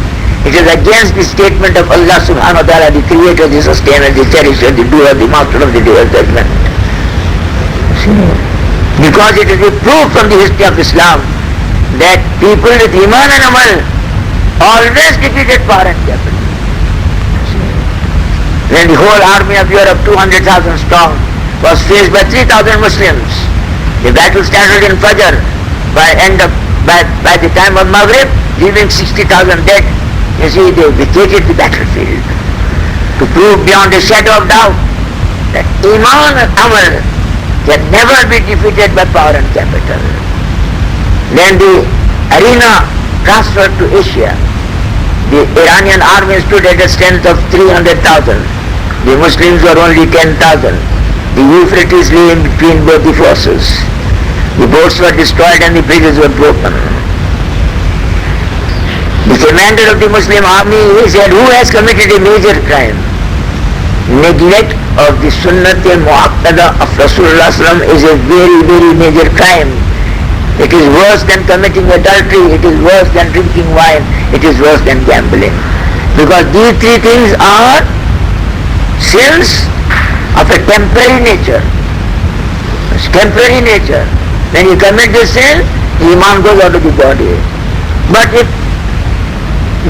S3: It is against the statement of Allah subhanahu wa ta'ala, the creator, the sustainer, the cherisher, the doer, the master of the day of judgment. Because it is a proof from the history of Islam that people with Iman and Amal always defeated power and capital. When the whole army of Europe, 200,000 strong, was faced by 3,000 Muslims, the battle started in Fajr. By the time of Maghrib, leaving 60,000 dead, you see, they vacated the battlefield to prove beyond a shadow of doubt that Iman and Amal can never be defeated by power and capital. Then the arena transferred to Asia. The Iranian army stood at a strength of 300,000. The Muslims were only 10,000. The Euphrates lay in between both the forces. The boats were destroyed and the bridges were broken. The commander of the Muslim army, he said, who has committed a major crime? Neglect of the Sunnat-e-Muakkada of Rasulullah is a very, very major crime. It is worse than committing adultery, it is worse than drinking wine, it is worse than gambling. Because these three things are sins of a temporary nature. It's temporary nature. When you commit this sin, the iman goes out of the body. But if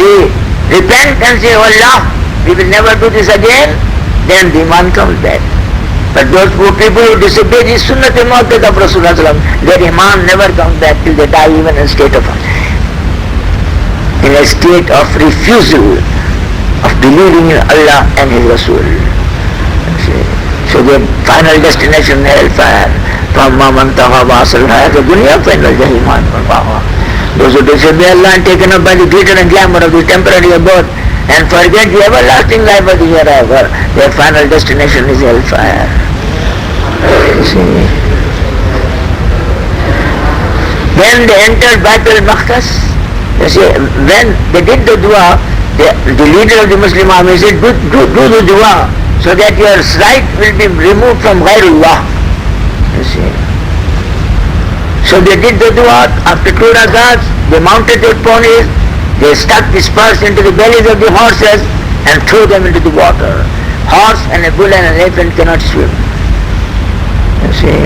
S3: we repent and say, oh Allah, we will never do this again, then the iman comes back. But those poor people who disobey the sunnah-e-mu'akkad of Rasulullah, their iman never comes back till they die, even in a state of refusal of believing in Allah and His Rasul. So their final destination is hellfire. فَأَمَّا مَنْ طَغَىٰ وَعَصَى الْحَيَاةَ الدُّنْيَا فَإِنَّ الْجَحِيمَ هِيَ الْمَأْوَىٰ. Those who disobey Allah and taken up by the glitter and glamour of the temporary abode and forget the everlasting life of the hereafter, their final destination is hellfire. See. Then they entered Bait al-Maqdis. You see, when they did the dua, the leader of the Muslim army said, do the dua so that your sight will be removed from Ghairullah. You see. So they did the dua. After 2 rakats, they mounted their ponies, they stuck the spurs into the bellies of the horses and threw them into the water. Horse and a bull and an elephant cannot swim. You see.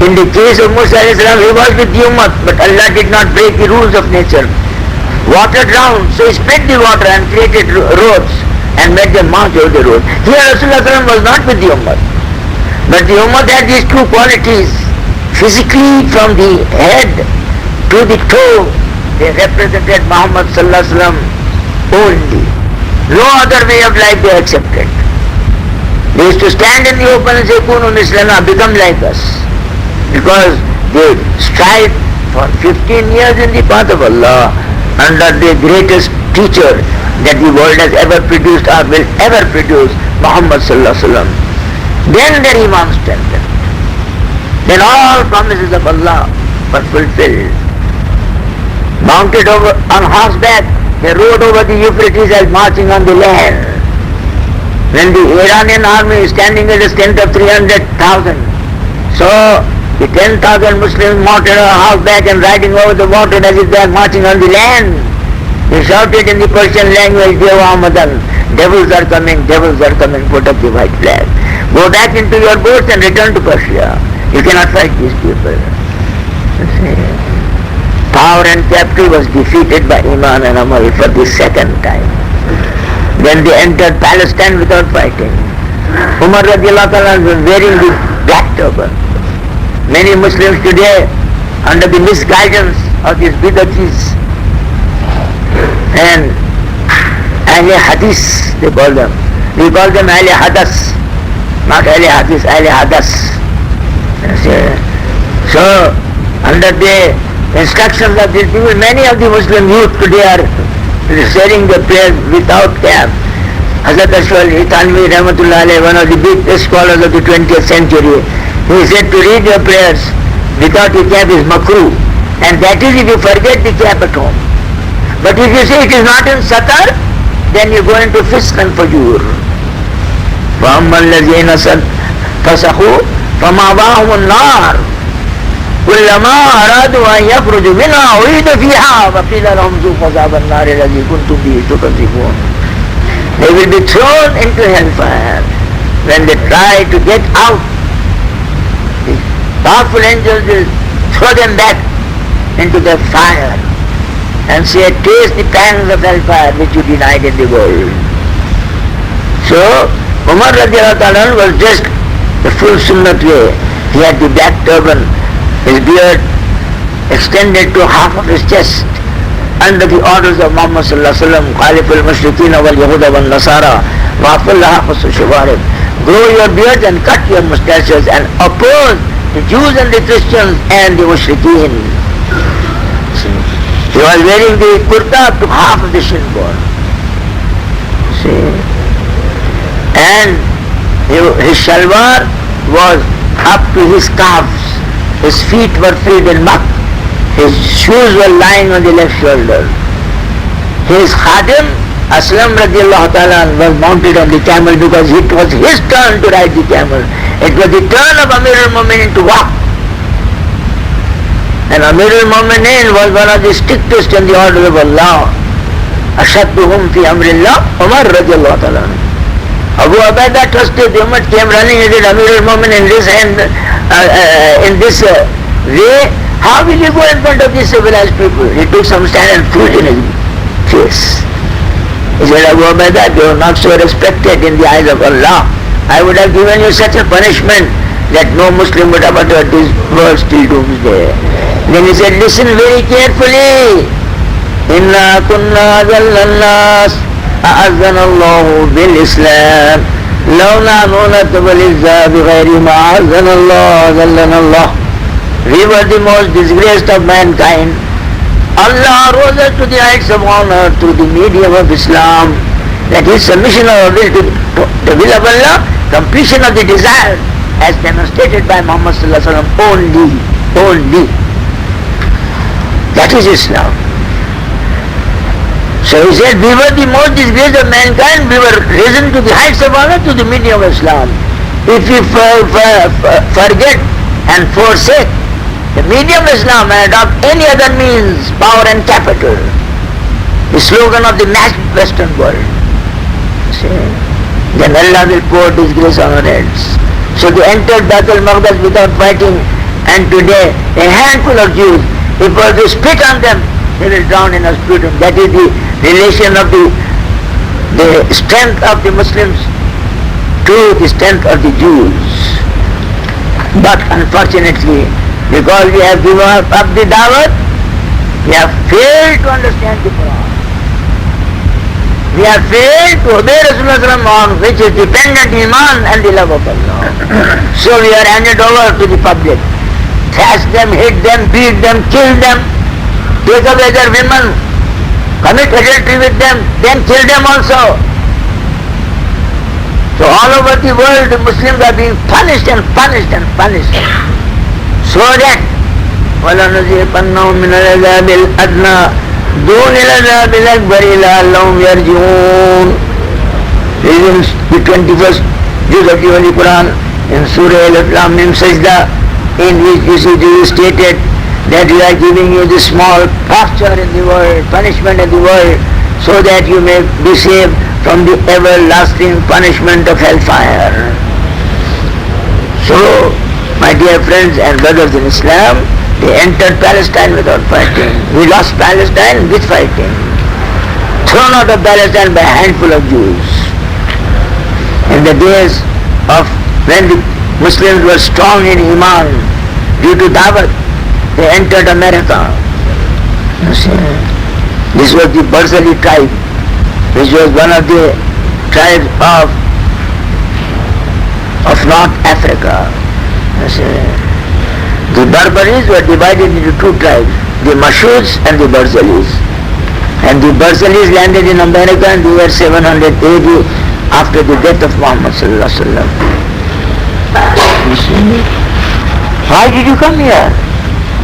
S3: In the case of Musa alayhi salam, he was with the Ummah, but Allah did not break the rules of nature. Water drowned, so he split the water and created roads and made them march over the road. Here Rasulullah was not with the Ummah. But the Ummah had these two qualities. Physically, from the head to the toe, they represented Muhammad sallallahu alaihi wasallam only. No other way of life they accepted. They used to stand in the open and say, Kunu mislana, become like us. Because they strive for 15 years in the path of Allah under the greatest teacher that the world has ever produced or will ever produce, Muhammad sallallahu alaihi wasallam. Then their iman strengthened. Then all promises of Allah were fulfilled. Mounted on horseback, they rode over the Euphrates as marching on the land. When the Iranian army is standing at a strength of 300,000, so the 10,000 Muslims mounted on horseback and riding over the water as if they are marching on the land. They shouted in the Persian language, Deva Amadan, devils are coming, put up the white flag. Go back into your boats and return to Persia. You cannot fight these people. Power and capital was defeated by Iman and Amal for the second time. Then they entered Palestine without fighting. Umar radiallahu ta'ala was wearing the black turban. Many Muslims today, under the misguidance of these bidatis and Ahle Hadith, they call them. We call them Ahle Hadas, not Ahle Hadith, Ahle Hadas. So, under the instructions of these people, many of the Muslim youth today are saying their prayers without cap. Hazrat Ashwal Ithanvi Rahmatullah alayhi, one of the biggest scholars of the 20th century, he said to read your prayers without your cap is makruh, and that is if you forget the cap at home. But if you say it is not in satar, then you go into fisq and fujur. فَأَمَّا الَّذِينَ فَسَقُوا فَمَأْوَاهُمُ النَّارُ كُلَّمَا أَرَادُوا أَن يَخْرُجُوا مِنْهَا أُعِيدُوا فِيهَا وَقِيلَ لَهُمْ ذُوقُوا عَذَابَ النَّارِ الَّذِي كُنْتُمْ بِهِ تُكَذِّبُونَ. They will be thrown into hellfire. When they try to get out, the powerful angels will throw them back into the fire and say, taste the pangs of hellfire which you denied in the world. So, Umar radiallahu ta'ala was just the full sunnat way. He had the black turban, his beard extended to half of his chest, under the orders of Muhammad sallallahu alaihi wasallam, Khalif al-Mushrikeen wal-Yahuda wal-Nasara, wa'afallaha fasushuwarib. Grow your beards and cut your mustaches and oppose the Jews and the Christians and the Mushrikeen. He was wearing the kurta up to half of the shin bone. See? And his shalwar was up to his calves. His feet were filled in muck. His shoes were lying on the left shoulder. His khadim, Aslam radiallahu ta'ala, was mounted on the camel because it was his turn to ride the camel. It was the turn of Amir al-Mu'minin to walk. And Amir al-Mu'minin was one of the strictest in the order of Allah. Ashadduhum fi amrillah, Umar radiallahu ta'ala. Abu Ubaidah trusted the Ummah, came running and said, Amir al-Mu'min in this hand, in this way, how will you go in front of these civilized people? He took some stand and threw it in his face. He said, Abu Ubaidah, you are not so respected in the eyes of Allah. I would have given you such a punishment that no Muslim would have uttered these words till doomsday. Then he said, listen very carefully. Inna kunna zallalnas a'azzana Allahu bil Islam. Lawla nunatubal izza bi ghayri ma'azzana Allah zallana Allah. We were the most disgraced of mankind. Allah rose us to the heights of honor through the medium of Islam. That is submission of our will to the will of Allah, completion of the desire as demonstrated by Muhammad sallallahu alaihi wasallam only. That is Islam. So he said, we were the most disgraced of mankind, we were risen to the heights of honor to the medium of Islam. If we forget and forsake the medium of Islam and adopt any other means, power and capital, the slogan of the mass Western world, then Allah will pour disgrace on our heads. So they entered Baitul al-Maqdis without fighting, and today a handful of Jews, if we were to spit on them, they will drown in a sputum. That is the relation of the strength of the Muslims to the strength of the Jews. But unfortunately, because we have given up the da'wah, we have failed to understand the Quran. We have failed to obey Rasulullah on which is dependent Iman and the love of Allah. So we are handed over to the public. Thrash them, hit them, beat them, kill them, take away their women, commit adultery with them, then kill them also. So all over the world the Muslims are being punished and punished and punished. So that وَلَنُذِيقَنَّهُم مِّنَ الْعَذَابِ الْأَدْنَىٰ دُونَ الْعَذَابِ الْأَكْبَرِ لَعَلَّهُمْ يَرْجِعُونَ. This is the 21st juz of the Holy Quran in Surah Alif Lam Mim Sajda, in which this is stated that we are giving you the small torture in the world, punishment in the world, so that you may be saved from the everlasting punishment of hellfire. So, my dear friends and brothers in Islam, they entered Palestine without fighting. We lost Palestine with fighting. Thrown out of Palestine by a handful of Jews. In the days of when the Muslims were strong in Iman due to Dawat, they entered America. This was the Barzali tribe, which was one of the tribes of North Africa. The Barbaris were divided into two tribes, the Mashuds and the Barzalis. And the Barzalis landed in America in the year 700 AD after the death of Muhammad sallallahu alaihi wasallam. Why did you come here?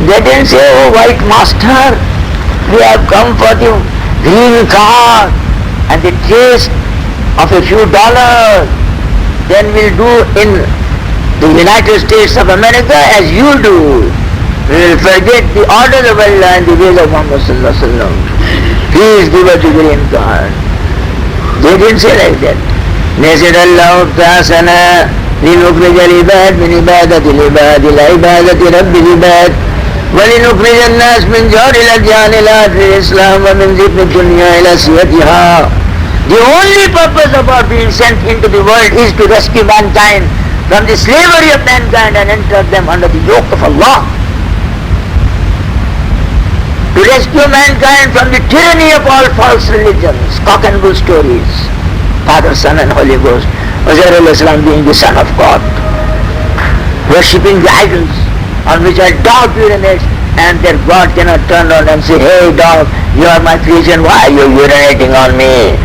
S3: They didn't say, oh white master, we have come for the green card and the taste of a few dollars. Then we'll do in the United States of America as you do. We will forget the orders of Allah and the ways of Muhammad sallallahu alaihi wasallam. Please give us the green card. They didn't say like that. They said, Allah ta'asana لنخرج العباد من عبادة العباد إلى عبادة رب العباد ولنخرج الناس من جور الأديان إلى أهل الإسلام ومن ذكر الدنيا إلى سيرتها. The only purpose of our being sent into the world is to rescue mankind from the slavery of mankind and enter them under the yoke of Allah. To rescue mankind from the tyranny of all false religions, cock and bull stories, Father, Son and Holy Ghost, Uzair alayhi salam being the Son of God, worshipping the idols on which are dog pyramids, and their God cannot turn around and say, hey dog, you are my creation, why are you urinating on me?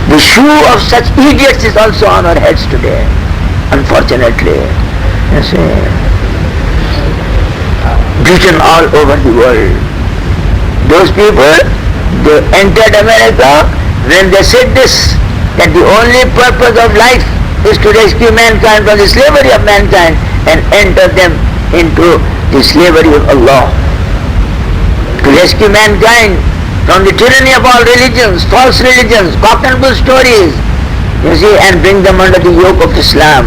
S3: The shoe of such idiots is also on our heads today, unfortunately. You see, beaten all over the world. Those people, they entered America when they said this, that the only purpose of life is to rescue mankind from the slavery of mankind and enter them into the slavery of Allah. To rescue mankind from the tyranny of all religions, false religions, cock and bull stories, You see, and bring them under the yoke of Islam,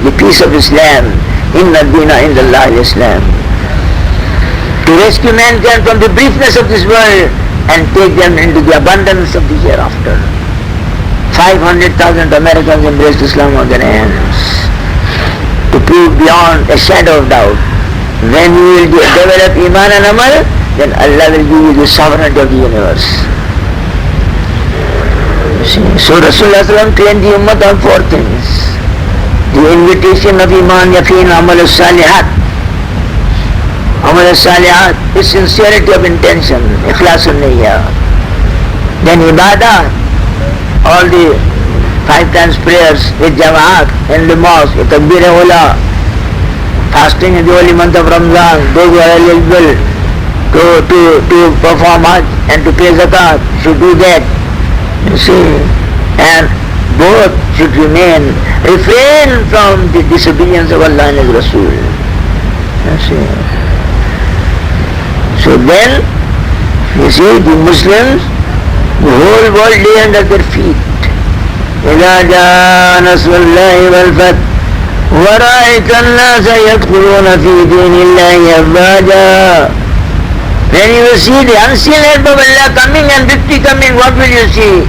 S3: the peace of Islam. Inna ad-dina inda Allah Islam. To rescue mankind from the briefness of this world and take them into the abundance of the hereafter. 500,000 Americans embraced Islam on their hands. To prove beyond a shadow of doubt, when you will develop Iman and Amal, then Allah will give you the sovereignty of the universe. So Rasulullah trained the Ummah on 4 things. The invitation of Iman, Yaqeen, Amal al-Salihat. Amal al-Salihat is sincerity of intention, Ikhlas al-Niyya. Then Ibadah, all the 5 times prayers with Jama'at in the mosque, Takbir Ula, fasting in the holy month of Ramzan, those who are eligible to perform Hajj and to pay Zakat should do that. You see, and both should refrain from the disobedience of Allah and His Rasul. You see. So then, you see, the Muslims, the whole world lay under their feet. إِذَا جَاءَ نَصْرُ اللَّهِ وَالْفَتْحُ وَرَأَيْتَ النَّاسَ يَدْخُلُونَ فِي دِينِ اللَّهِ أَفْوَاجًا. When you will see the unseen help of Allah coming and victory coming, what will you see?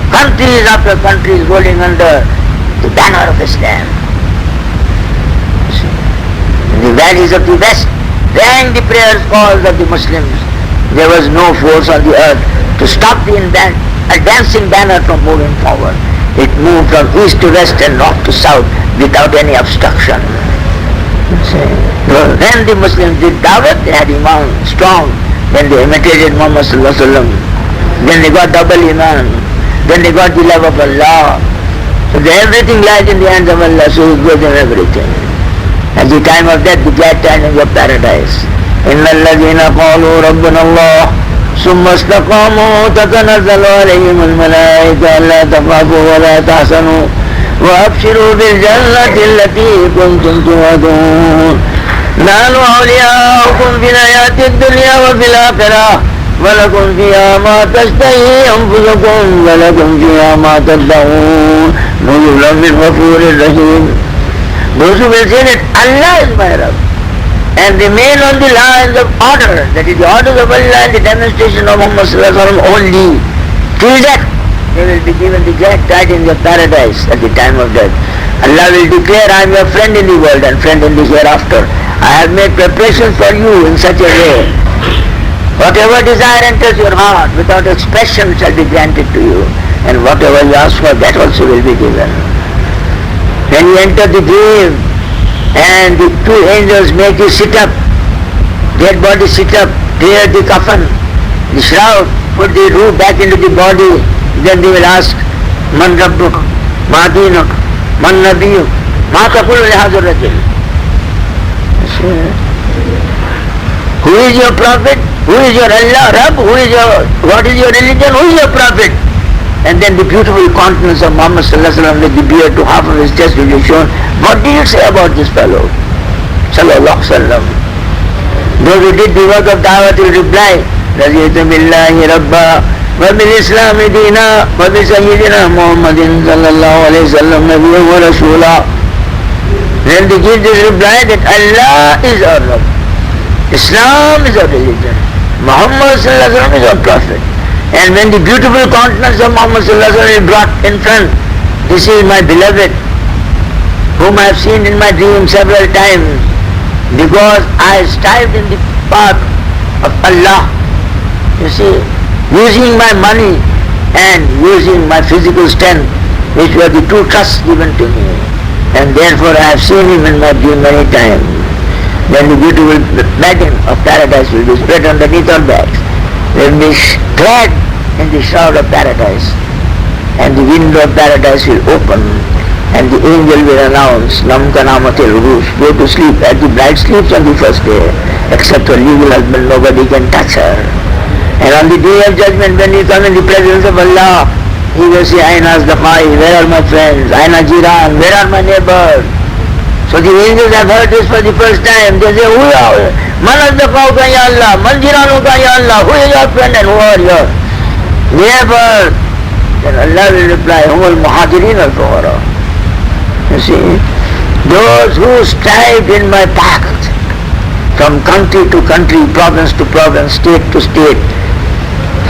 S3: Countries after countries rolling under the banner of Islam. In the valleys of the west rang the prayers calls of the Muslims. There was no force on the earth to stop the advancing banner from moving forward. It moved from east to west and north to south without any obstruction. When the Muslims did da'wat, they had Iman strong. Then they imitated Muhammad sallallahu alaihi wasallam. Then they got double Iman. Then they got the love of Allah. So everything lies in the hands of Allah, so He gives them everything. At the time of death, the glad tidings of paradise. إِنَّ الَّذِينَ قَالُوا رَبُّنَا اللَّهُ ثُمَّ اسْتَقَامُوا تَتَنَزَّلُ عَلَيْهِمُ الْمَلَائِكَةُ أَلَّا تَخَافُوا وَلَا تَحْزَنُوا وَأَبْشِرُوا بِالْجَنَّةِ الَّتِي كُنتُمْ تُوعَدُونَ نَحْنُ أَوْلِيَاؤُكُمْ فِي الْحَيَاةِ الدُّنْيَا وَفِي الْآخِرَةِ وَلَكُمْ فِيهَا مَا تَشْتَهِي أَنفُسُكُمْ وَلَكُمْ فِيهَا مَا تَدَّعُونَ نُزُلًا مِنْ غَفُورٍ رَحِيمٍ. Those who will say that Allah is my Rabb and remain on the lines of order, that is the orders of Allah and the demonstration of Muhammad sallallahu alaihi wasallam only, till death they will be given the glad tidings of paradise at the time of death. Allah will declare, I am your friend in the world and friend in the hereafter. I have made preparations for you in such a way. Whatever desire enters your heart without expression shall be granted to you, and whatever you ask for, that also will be given. When you enter the grave and the 2 angels make you sit up, dead body sit up, tear the coffin, the shroud, put the ruh back into the body, then they will ask, Man Rabbuk, Ma Dinuk, Man Nabiyuk, Ma Taqulu li hadha ar-rajul. Who is your prophet? Who is your Allah, Rabb? What is your religion? Who is your prophet? And then the beautiful countenance of Muhammad sallallahu alaihi wasallam with the beard to half of his chest will be shown. What do you say about this fellow? Sallallahu alaihi wasallam. Those who did the work of da'wah will reply, Raditu billahi rabba wa bil islami deena wa bi sayyidina Muhammadin sallallahu alaihi wasallam nabiyyan wa rasoola. Then they give this reply that Allah is our Rabb. Islam is our religion. Muhammad sallallahu alaihi wasallam is our prophet. And when the beautiful countenance of Muhammad sallallahu alaihi wasallam is brought in front, this is my beloved, whom I have seen in my dream several times, because I strived in the path of Allah. You see, using my money and using my physical strength, which were the 2 trusts given to me, and therefore I have seen him in my dream many times. Then the beautiful wagon of paradise will be spread underneath our backs. They will be clad in the shroud of paradise, and the window of paradise will open, and the angel will announce, Nam kanamatil rush, go to sleep, as the bride sleeps on the first day, except her legal husband, nobody can touch her. And on the day of judgment, when we come in the presence of Allah, He will say, Aina Asdaqai, where are my friends? Aina Jiran, where are my neighbors? So the angels have heard this for the first time. They say, who are you? Man Asdaqauka ya Allah, Man Jiranuka ya Allah, who is your friend and who are your neighbors? then Allah will reply, Hum al-Muhajirin al-Fuqara. You see, those who strived in my path, from country to country, province to province, state to state,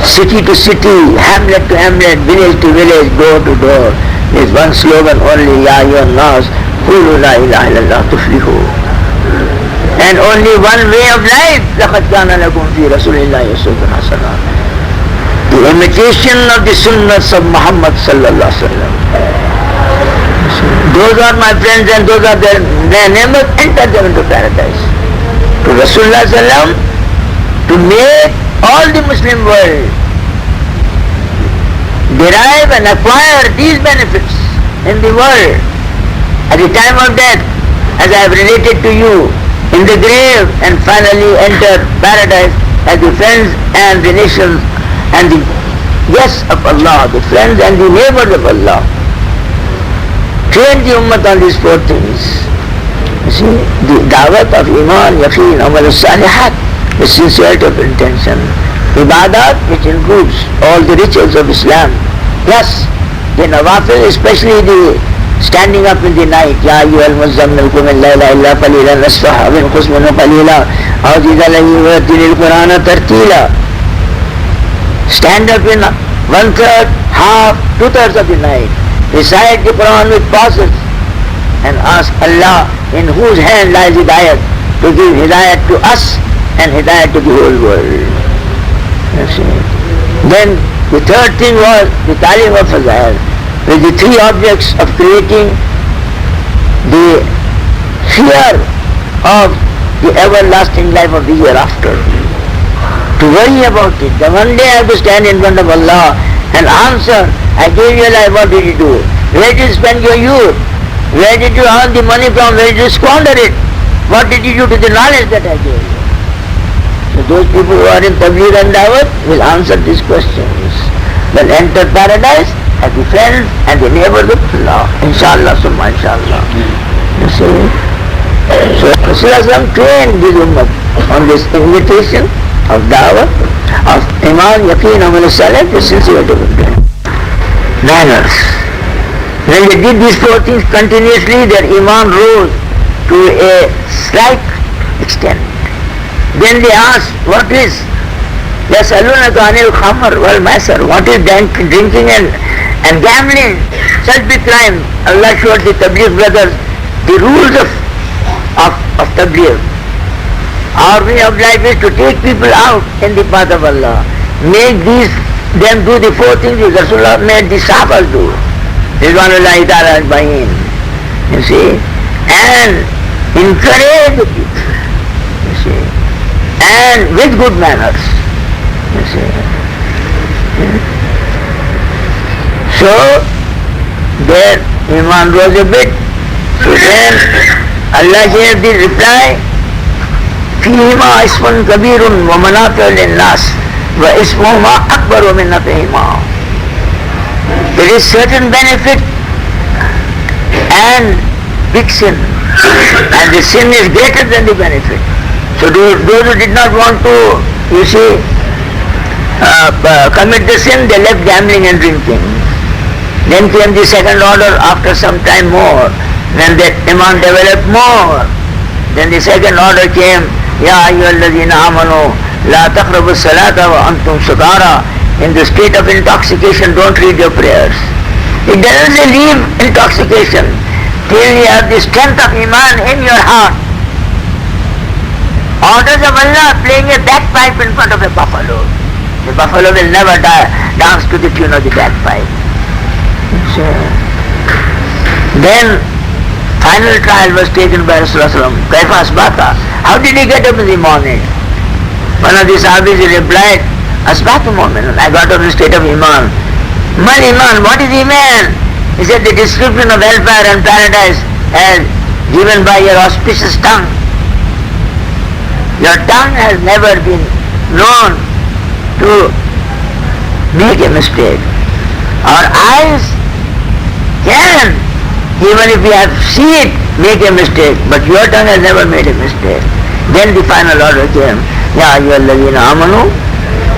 S3: city to city, hamlet to hamlet, village to village, door to door. There is one slogan only, Ya ayyuhan nas, qulu la ilaha illallah tuflihu. And only one way of life, لَقَدْ كَانَ لَكُمْ فِي رَسُولِ اللَّهِ أُسْوَةٌ حَسَنَةٌ. The imitation of the sunnahs of Muhammad sallallahu alaihi wasallam. Those are my friends and those are their neighbors, enter them into paradise. To Rasulullah sallam, to make all the Muslim world derive and acquire these benefits in the world at the time of death, as I have related to you, in the grave, and finally enter paradise as the friends and relations and the guests of Allah, the friends and the neighbors of Allah. Train the ummah on these four things. You see, the da'wat of iman, yaqeen, amal salihat, the sincerity of intention, ibadat, which includes all the rituals of Islam, plus the nawafil, especially the standing up in the night, Ya ayyuhal muzammil qum al-layla illa qalilan nisfahu aw inqus minhu qalila aw zid alayhi wa rattilil Qur'ana tartila. Stand up in 1/3, half, 2/3 of the night, recite the Quran with pauses and ask Allah, in whose hand lies hidayat, to give hidayat to us and hidayat to the whole world. Then the third thing was the talim of fazail, with the three objects of creating the fear of the everlasting life of the hereafter. To worry about it. The one day I have to stand in front of Allah and answer, I gave you life, what did you do? Where did you spend your youth? Where did you earn the money from? Where did you squander it? What did you do to the knowledge that I gave you? So those people who are in Tabligh and Dawat will answer these questions. Will enter paradise as the friends and the neighbors of Allah. Inshallah, summa inshallah. You see? So Rasulullah trained this ummah on this invitation of da'wah, of iman, yaqeen, amal salih, the sincerity of it. Manners. When they did these four things continuously, their iman rose to a slight extent. Then they asked, what is يَسْأَلُونَكَ عَنِ الْخَمْرِ وَالْمَيْسَرِ? What is drinking and gambling? Such big crime. Allah showed the Tabligh brothers the rules of Tabligh. Our way of life is to take people out in the path of Allah. Make them do the four things which Rasulullah made the Sahabas do. Ridwanullahi ta'ala ajma'in. You see? And encourage the people. You see? And with good manners. You see? So, their iman rose a bit. So then Allah gave the reply, فِيهِمَا إِسْمٌ كَبِيرٌ وَمَنَافِعُ لِلنَّاسِ وَإِسْمُهُمَا أَكْبَرُ مِنْ نَفْعِهِمَا. There is certain benefit and big sin, and the sin is greater than the benefit. So those who did not want to, you see, commit the sin, they left gambling and drinking. Then came the second order after some time more, when that iman developed more. Then the second order came, Ya ayyuhalladhina amanu la taqrabu salata wa antum sukara. In the state of intoxication, don't read your prayers. It doesn't say leave intoxication till you have the strength of iman in your heart. Orders of Allah, playing a bagpipe in front of a buffalo. The buffalo will never dance to the tune of the bagpipe. So, then final trial was taken by Rasulullah. Kaifa asbata? How did he get up in the morning? One of the Sahabis replied, Asbatu mu'minun, I got up in the state of iman. Mal iman, what is iman? He said, the description of hellfire and paradise as given by your auspicious tongue. Your tongue has never been known to make a mistake. Our eyes can, even if we have seen it, make a mistake, but your tongue has never made a mistake. Then the final order came, Ya ayyuhalladhina amanu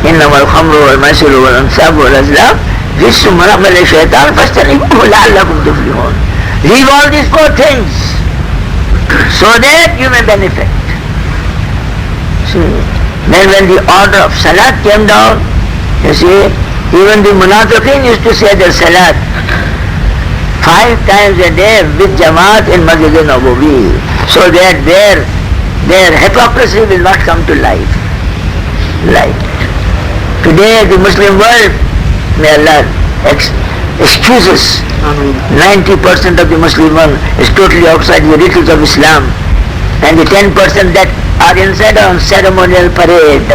S3: innamal khamru wal maisiru wal ansabu wal azlam الرجس من عمل الشیطان فاجتنبوه لعلکم تفلحون. Leave all these four things so that you may benefit. See, then when the order of Salat came down, you see, even the Munafiqeen used to say their Salat 5 times a day with Jamaat in Masjid Nabawi, so that their hypocrisy will not come to light. Today the Muslim world, may Allah excuses, 90% of the Muslim world is totally outside the rituals of Islam, and the 10% that are inside on ceremonial parade.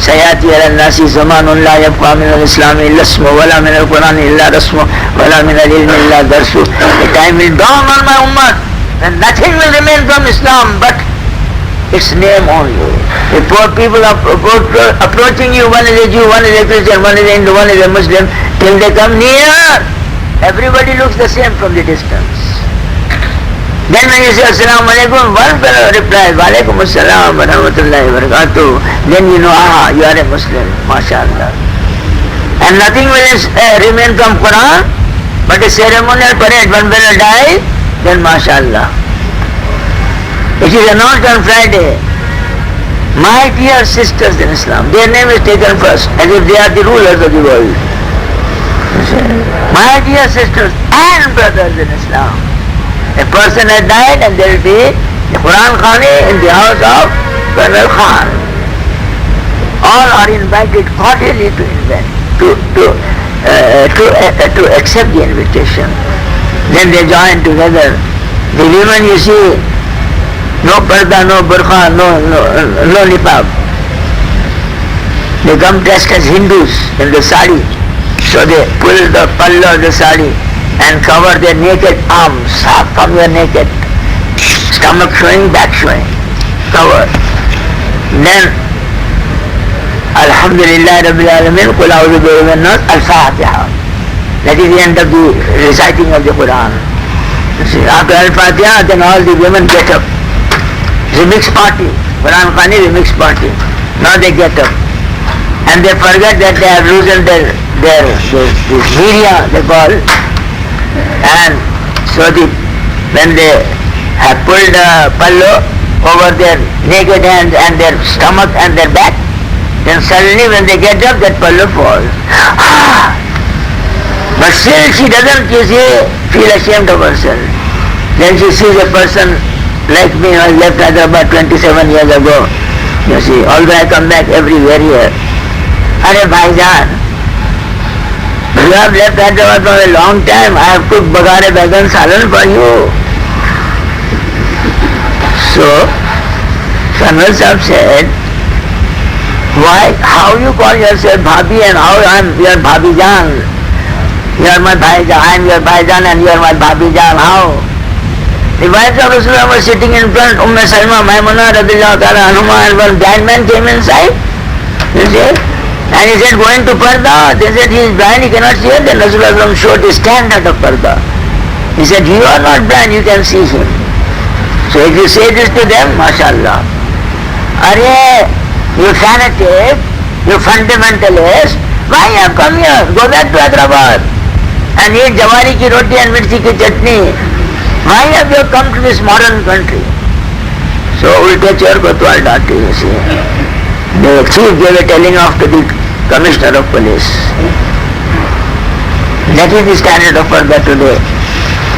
S3: سيأتي على الناس زمان لا يبقى من الإسلام إلا اسمه ولا من القرآن إلا رسمه ولا من العلم إلا درسه. The time will dawn on my ummah and nothing will remain from Islam but its name only. The poor people are approaching you, one is a Jew, one is a Christian, one is a Hindu, one is a Muslim, till they come near, everybody looks the same from the distance. Then when you say Assalamu alaikum, one fellow replies, Wa alaikum assalam wa rahmatullahi wa barakatuh. Then you know, you are a Muslim, mashallah. And nothing will remain from Quran, but a ceremonial parade. One fellow dies, then mashallah. It is announced on Friday. My dear sisters in Islam, their name is taken first, as if they are the rulers of the world. My dear sisters and brothers in Islam, a person has died and there will be a Quran Khani in the house of Colonel Khan. All are invited cordially to accept the invitation. Then they join together. The women, you see, no parda, no burqa, no niqab. They come dressed as Hindus in the sari. So they pull the pallu of the sari and cover their naked arms, half from your naked, stomach showing, back showing, cover. Then, Alhamdulillah Rabbil Alameen, Qul a'udhu bi rabbin nas, Al-Fatiha. That is the end of the reciting of the Quran. After Al-Fatiha, then all the women get up. It's a mixed party. Quran Khani is a mixed party. Now they get up. And they forget that they have loosened their media, they call. And so when they have pulled the pallu over their naked hands and their stomach and their back, then suddenly when they get up, that pallu falls. But still she doesn't, you see, feel ashamed of herself. Then she sees a person like me, who left Hyderabad 27 years ago. You see, although I come back everywhere here. Arey Bhaijan, you have left Hyderabad for a long time. I have cooked bagare baigan salan for you. So, Colonel Sahib said, why, how you call yourself Bhabhi and how I am your Bhabhijan? You are my Bhaijan, I am your Bhaijan and you are my Bhabhijan, how? The wives of Rasulullah were sitting in front, Salma, Maimuna, Radhiyallahu ta'ala anhuma, and one blind man came inside. You see? And he said, going to Parda. They said, he is blind, he cannot see it. Then Rasulullah showed his standard of Parda. He said, you are not blind, you can see him. So if you say this to them, mashallah. Arey, you fanatic, you fundamentalist, why you have come here? Go back to Hyderabad and eat jawari ki roti and mirchi ki chutney. Why have you come to this modern country? So ulte chair kotwal dati, you see. The chief gave a telling off to the commissioner of police. That is the standard of Parda today,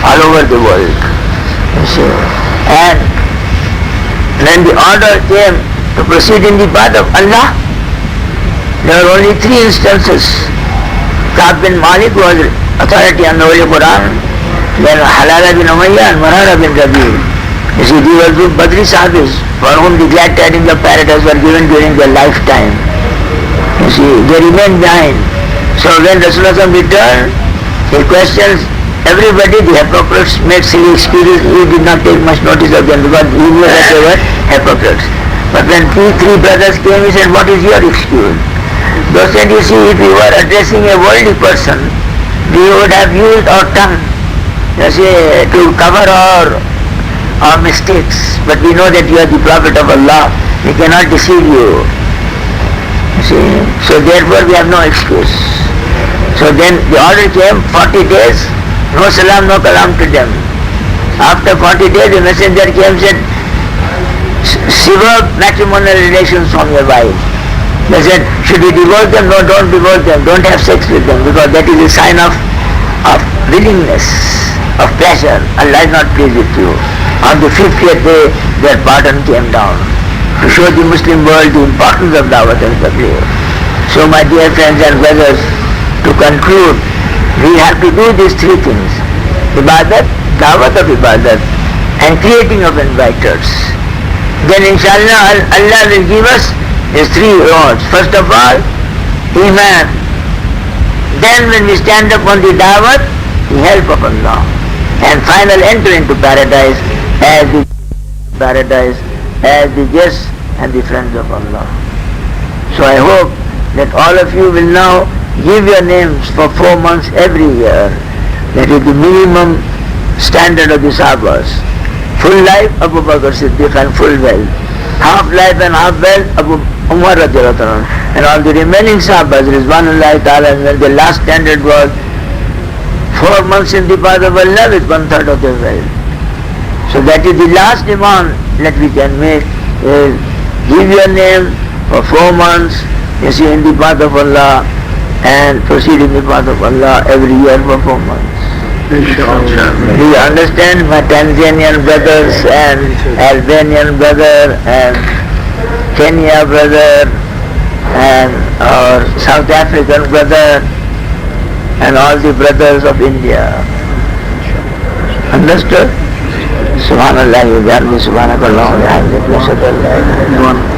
S3: all over the world. You see. And when the order came to proceed in the path of Allah, there were only 3 instances. Ka'b bin Malik was authority on the Holy Quran, then Halala bin Umayyah and Marara bin Rabi. You see, these were Badri Sahabis for whom the glad tidings of paradise were given during their lifetime. You see, they remained behind. So when Rasulullah returned, he questions everybody. The hypocrites made silly excuses. He did not take much notice of them because he knew that they were hypocrites. But when 3 brothers came, he said, what is your excuse? They said, you see, if you were addressing a worldly person, we would have used our tongue, you see, to cover our mistakes. But we know that you are the Prophet of Allah. We cannot deceive you. You see, so therefore we have no excuse. So then the order came, 40 days, no salam, no kalam to them. After 40 days the messenger came and said, sever matrimonial relations from your wife. They said, should we divorce them? No, don't divorce them, don't have sex with them, because that is a sign of willingness, of pleasure. Allah is not pleased with you. On the 50th day their pardon came down to show the Muslim world the importance of Dawat and Tabligh. So my dear friends and brothers, to conclude, we have to do these three things: Ibadat, Dawat of Ibadat, and creating of inviters. Then inshallah Allah will give us these three rewards. First of all, Iman. Then when we stand up on the Dawat, the help of Allah. And final entry into paradise as the guests and the friends of Allah. So I hope that all of you will now give your names for 4 months every year. That is the minimum standard of the Sahabas. Full life, Abu Bakr Siddiq, and full wealth. Half life and half wealth, Abu Umar radiallahu anhu. And all the remaining Sahabas, Rizwanullahi ta'ala, when the last standard was 4 months in the path of Allah with 1/3 of their wealth. So that is the last demand that we can make, is give your name for 4 months, you see, in the path of Allah, and proceed in the path of Allah every year for 4 months. Do you understand, my Tanzanian brothers and Albanian brother and Kenya brother and our South African brother and all the brothers of India? Understood? Subhanallah wa bihamdihi, subhanakallah wa bihamdihi, ashhadu an la ilaha illa anta.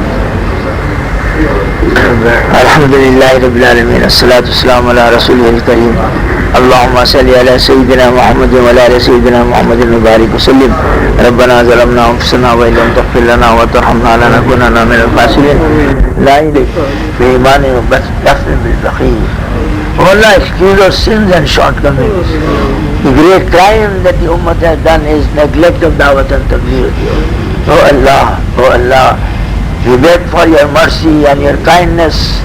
S3: Alhamdulillahi rabbil alamin, assalatu wassalamu ala rasulihil kareem. اللهم صل على سيدنا محمد وعلى آل سيدنا محمد وبارك وسلم. ربنا ظلمنا أنفسنا وإن لم تغفر لنا وترحمنا لنكونن من الخاسرين. لا إله بإيمان وبكفر بالبخيل. Oh Allah, excuse our sins and shortcomings. The great crime that the Ummah has done is neglect of Dawat and Tabligh. Oh Allah, we beg for your mercy and your kindness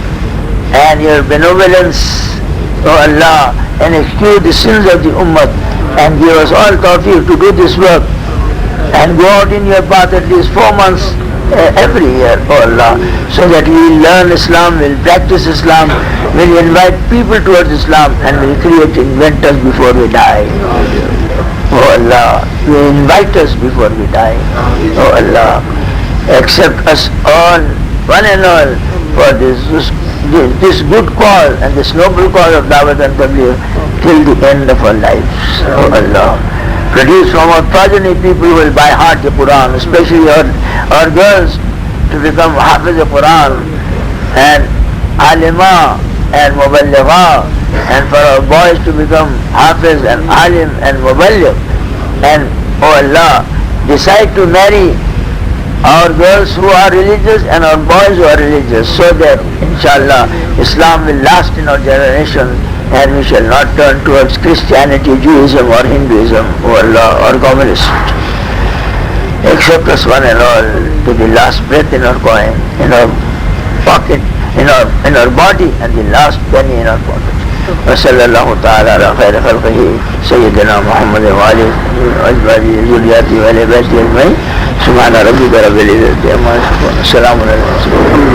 S3: and your benevolence. Oh Allah, and excuse the sins of the Ummah and give us all tawfiq to do this work and go out in your path at least 4 months every year, oh Allah, so that we will learn Islam, will practice Islam, will invite people towards Islam, and will create inventors before we die. Oh Allah, will invite us before we die. Oh Allah, accept us all, one and all, for this good cause and this noble cause of Dawat and Tabligh till the end of our lives. Oh Allah, produce from our progeny people who will by heart the Quran, especially our girls to become Hafiz of Quran and Alima and Muballigha, and for our boys to become Hafiz and Alim and Muballigh. And oh Allah, decide to marry our girls who are religious and our boys who are religious, so that inshallah Islam will last in our generation and we shall not turn towards Christianity, Judaism or Hinduism, oh Allah, or communist. Accept us one and all to the last breath in our coin, in our pocket, in our body, and the last penny in our pocket. وصلى الله تعالى على خير خلقه سيدنا محمد وآله وأزواجه وذريته وآل بيته أجمعين. سبحان ربك رب العزة عما يصفون، السلام على المرسلين.